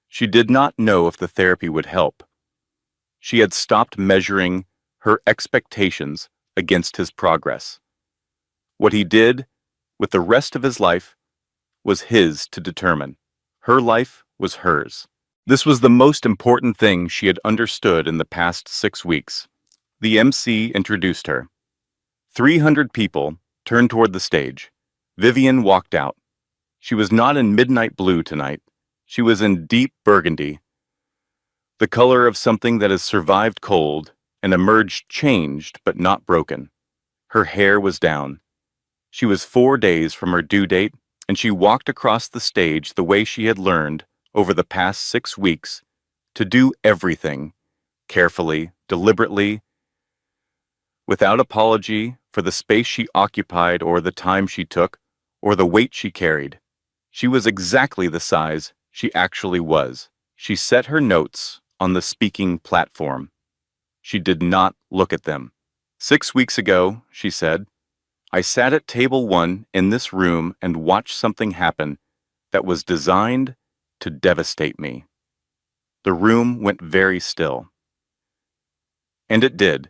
She did not know if the therapy would help. She had stopped measuring her expectations against his progress. What he did with the rest of his life was his to determine. Her life was hers. This was the most important thing she had understood in the past 6 weeks. The MC introduced her. 300 people turned toward the stage. Vivian walked out. She was not in midnight blue tonight. She was in deep burgundy, the color of something that has survived cold and emerged changed but not broken. Her hair was down. She was 4 days from her due date, and she walked across the stage the way she had learned over the past 6 weeks to do everything, carefully, deliberately, without apology for the space she occupied or the time she took or the weight she carried. She was exactly the size she actually was. She set her notes on the speaking platform. She did not look at them. 6 weeks ago, she said, I sat at table 1 in this room and watched something happen that was designed to devastate me. The room went very still. And it did.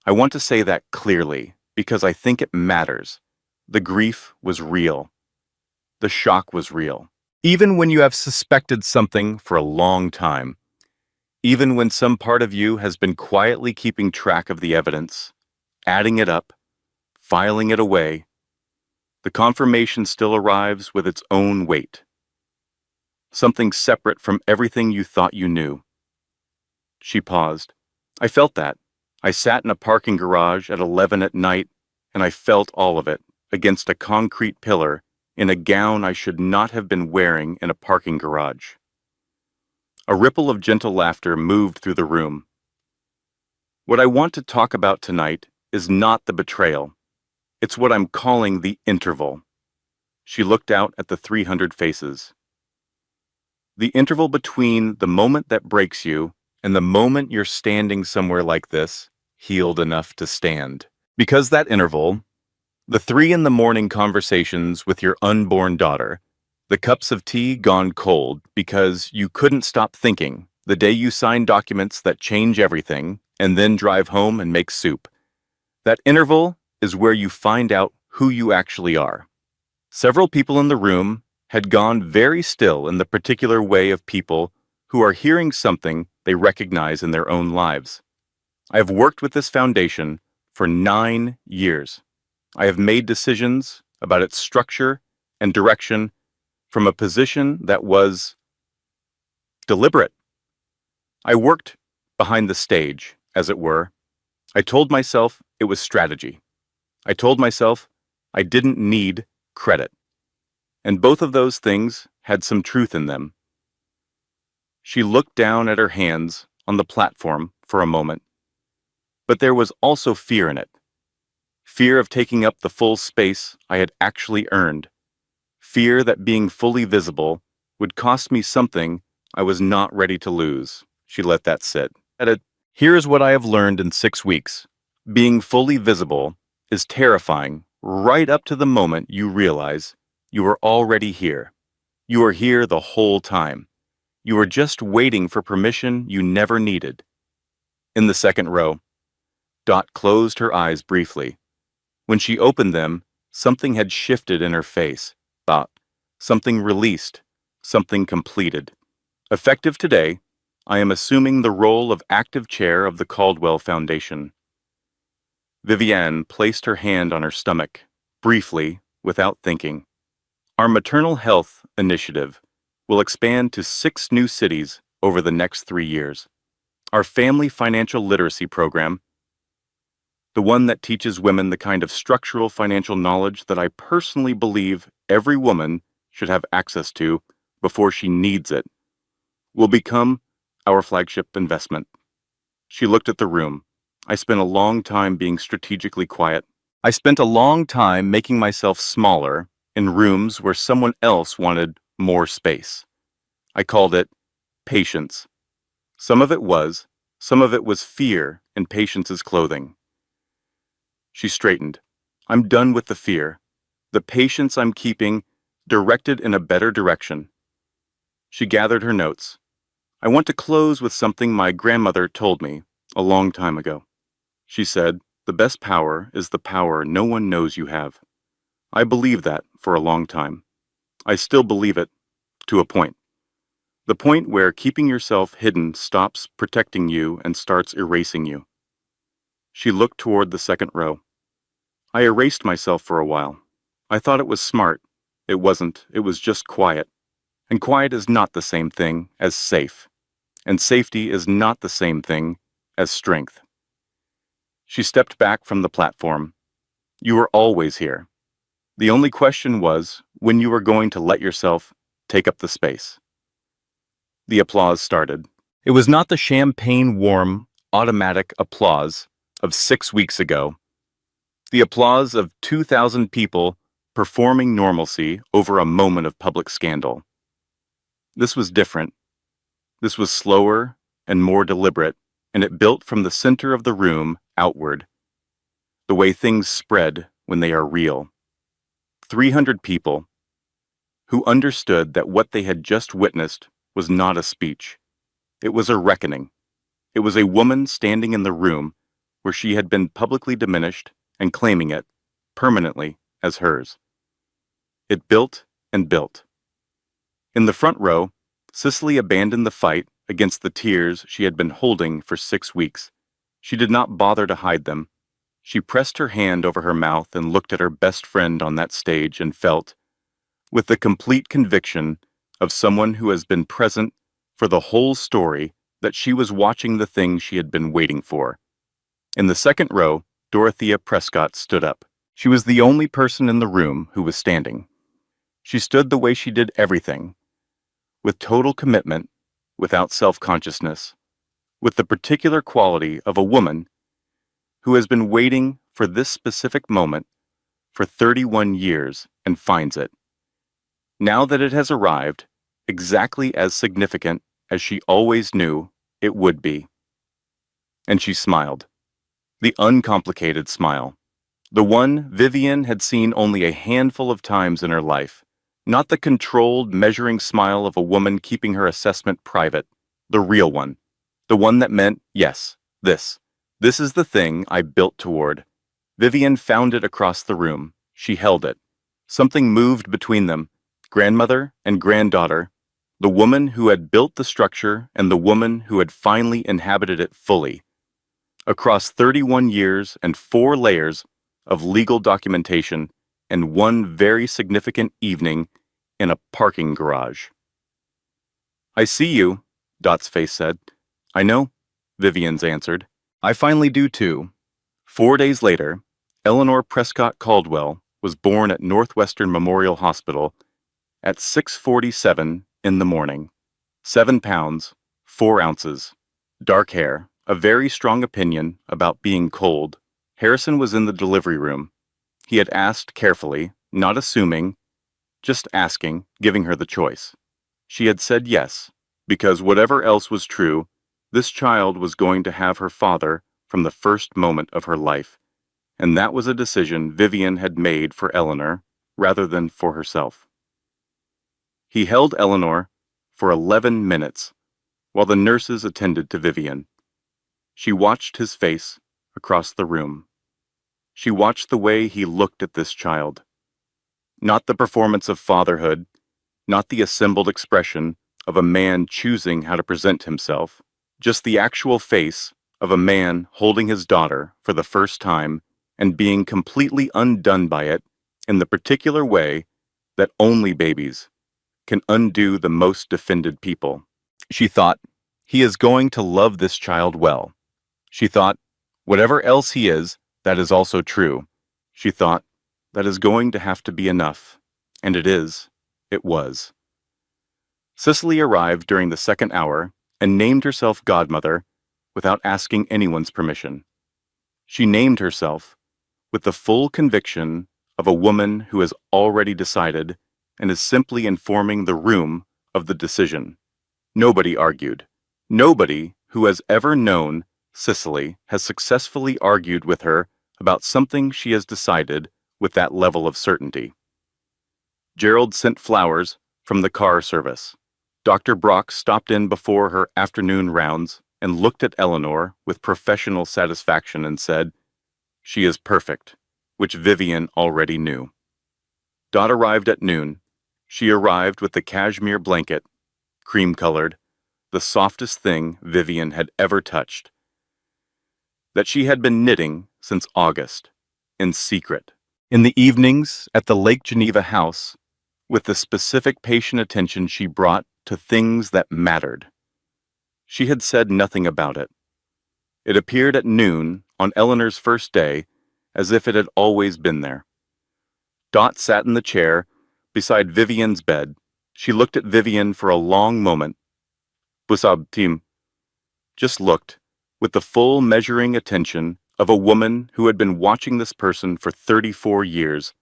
I want to say that clearly because I think it matters. The grief was real. The shock was real. Even when you have suspected something for a long time, even when some part of you has been quietly keeping track of the evidence, adding it up, filing it away, the confirmation still arrives with its own weight. Something separate from everything you thought you knew. She paused. I felt that. I sat in a parking garage at 11 at night, and I felt all of it, against a concrete pillar, in a gown I should not have been wearing in a parking garage. A ripple of gentle laughter moved through the room. What I want to talk about tonight is not the betrayal. It's what I'm calling the interval. She looked out at the 300 faces. The interval between the moment that breaks you and the moment you're standing somewhere like this, healed enough to stand. Because that interval, the 3 in the morning conversations with your unborn daughter, the cups of tea gone cold because you couldn't stop thinking, the day you sign documents that change everything and then drive home and make soup. That interval is where you find out who you actually are. Several people in the room had gone very still in the particular way of people who are hearing something they recognize in their own lives. I have worked with this foundation for 9 years. I have made decisions about its structure and direction from a position that was deliberate. I worked behind the stage, as it were. I told myself it was strategy. I told myself I didn't need credit. And both of those things had some truth in them. She looked down at her hands on the platform for a moment. But there was also fear in it. Fear of taking up the full space I had actually earned. Fear that being fully visible would cost me something I was not ready to lose. She let that sit. Here is what I have learned in 6 weeks. Being fully visible is terrifying right up to the moment you realize you are already here. You are here the whole time. You are just waiting for permission you never needed. In the second row, Dot closed her eyes briefly. When she opened them, something had shifted in her face. Something released, something completed. Effective today, I am assuming the role of active chair of the Caldwell Foundation. Vivienne placed her hand on her stomach, briefly, without thinking. Our maternal health initiative will expand to 6 new cities over the next 3 years. Our family financial literacy program, the one that teaches women the kind of structural financial knowledge that I personally believe every woman should have access to before she needs it, will become our flagship investment. She looked at the room. I spent a long time being strategically quiet. I spent a long time making myself smaller in rooms where someone else wanted more space. I called it patience. Some of it was fear in patience's clothing. She straightened. I'm done with the fear. The patience I'm keeping, directed in a better direction. She gathered her notes. I want to close with something my grandmother told me a long time ago. She said, the best power is the power no one knows you have. I believed that for a long time. I still believe it, to a point. The point where keeping yourself hidden stops protecting you and starts erasing you. She looked toward the second row. I erased myself for a while. I thought it was smart. It wasn't. It was just quiet. And quiet is not the same thing as safe. And safety is not the same thing as strength. She stepped back from the platform. You were always here. The only question was when you were going to let yourself take up the space. The applause started. It was not the champagne-warm, automatic applause of 6 weeks ago. The applause of 2,000 people performing normalcy over a moment of public scandal. This was different. This was slower and more deliberate, and it built from the center of the room outward. The way things spread when they are real. 300 people who understood that what they had just witnessed was not a speech. It was a reckoning. It was a woman standing in the room where she had been publicly diminished and claiming it, permanently, as hers. It built and built. In the front row, Cicely abandoned the fight against the tears she had been holding for 6 weeks. She did not bother to hide them. She pressed her hand over her mouth and looked at her best friend on that stage and felt, with the complete conviction of someone who has been present for the whole story, that she was watching the thing she had been waiting for. In the second row, Dorothea Prescott stood up. She was the only person in the room who was standing. She stood the way she did everything, with total commitment, without self-consciousness, with the particular quality of a woman who has been waiting for this specific moment for 31 years and finds it. Now that it has arrived, exactly as significant as she always knew it would be. And she smiled. The uncomplicated smile. The one Vivienne had seen only a handful of times in her life. Not the controlled, measuring smile of a woman keeping her assessment private. The real one. The one that meant, yes, this. This is the thing I built toward. Vivienne found it across the room. She held it. Something moved between them. Grandmother and granddaughter. The woman who had built the structure and the woman who had finally inhabited it fully. Across 31 years and 4 layers of legal documentation and one very significant evening in a parking garage. I see you, Dot's face said. I know, Vivienne's answered. I finally do too. 4 days later, Eleanor Prescott Caldwell was born at Northwestern Memorial Hospital at 6:47 in the morning. 7 pounds, 4 ounces, dark hair, a very strong opinion about being cold. Harrison was in the delivery room. He had asked carefully, not assuming, just asking, giving her the choice. She had said yes, because whatever else was true, this child was going to have her father from the first moment of her life, and that was a decision Vivienne had made for Eleanor rather than for herself. He held Eleanor for 11 minutes while the nurses attended to Vivienne. She watched his face across the room. She watched the way he looked at this child. Not the performance of fatherhood, not the assembled expression of a man choosing how to present himself, just the actual face of a man holding his daughter for the first time and being completely undone by it in the particular way that only babies can undo the most defended people. She thought, he is going to love this child well. She thought, whatever else he is, that is also true. She thought, that is going to have to be enough. And it is. It was. Cicely arrived during the second hour and named herself godmother without asking anyone's permission. She named herself with the full conviction of a woman who has already decided and is simply informing the room of the decision. Nobody argued. Nobody who has ever known Cicely has successfully argued with her about something she has decided with that level of certainty. Gerald sent flowers from the car service. Dr. Brock stopped in before her afternoon rounds and looked at Eleanor with professional satisfaction and said, "She is perfect," which Vivian already knew. Dot arrived at noon. She arrived with the cashmere blanket, cream-colored, the softest thing Vivian had ever touched, that she had been knitting since August, in secret, in the evenings at the Lake Geneva house, with the specific patient attention she brought to things that mattered. She had said nothing about it. It appeared at noon on Eleanor's first day as if it had always been there. Dot sat in the chair beside Vivian's bed. She looked at Vivian for a long moment. Busab Tim. Just looked, with the full measuring attention of a woman who had been watching this person for 34 years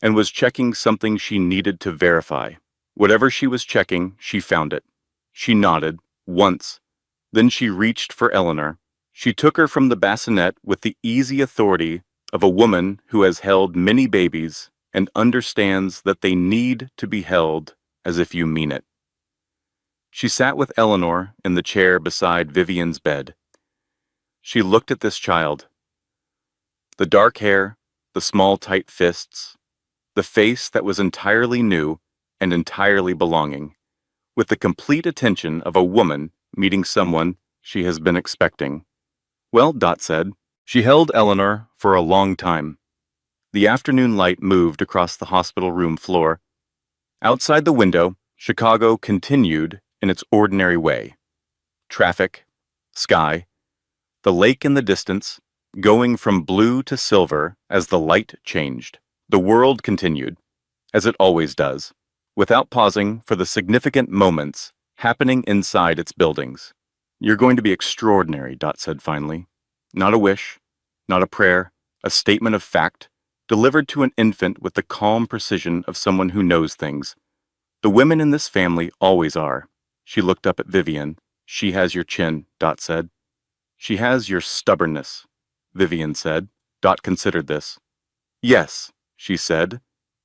and was checking something she needed to verify. Whatever she was checking, she found it. She nodded, once. Then she reached for Eleanor. She took her from the bassinet with the easy authority of a woman who has held many babies and understands that they need to be held as if you mean it. She sat with Eleanor in the chair beside Vivian's bed. She looked at this child. The dark hair, the small tight fists, the face that was entirely new and entirely belonging, with the complete attention of a woman meeting someone she has been expecting. Well, Dot said. She held Eleanor for a long time. The afternoon light moved across the hospital room floor. Outside the window, Chicago continued in its ordinary way. Traffic, sky, the lake in the distance, going from blue to silver as the light changed. The world continued, as it always does, without pausing for the significant moments happening inside its buildings. "You're going to be extraordinary," Dot said finally. Not a wish, not a prayer, a statement of fact, delivered to an infant with the calm precision of someone who knows things. The women in this family always are. She looked up at Vivian. "She has your chin," Dot said. "She has your stubbornness," Vivian said. Dot considered this. "Yes," she said,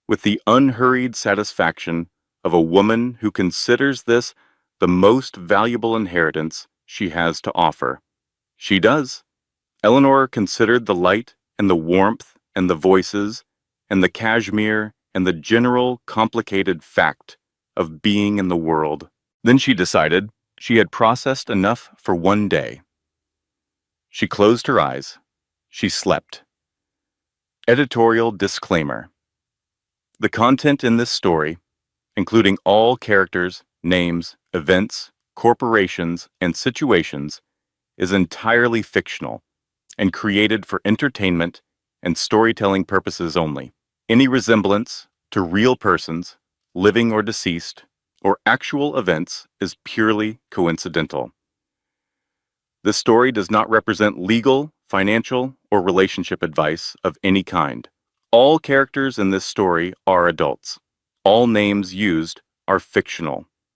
with the unhurried satisfaction of a woman who considers this the most valuable inheritance she has to offer. "She does." Eleanor considered the light and the warmth and the voices and the cashmere and the general complicated fact of being in the world. Then she decided she had processed enough for one day. She closed her eyes. She slept. Editorial disclaimer. The content in this story, including all characters, names, events, corporations, and situations, is entirely fictional and created for entertainment and storytelling purposes only. Any resemblance to real persons, living or deceased, or actual events is purely coincidental. This story does not represent legal, financial, or relationship advice of any kind. All characters in this story are adults. All names used are fictional.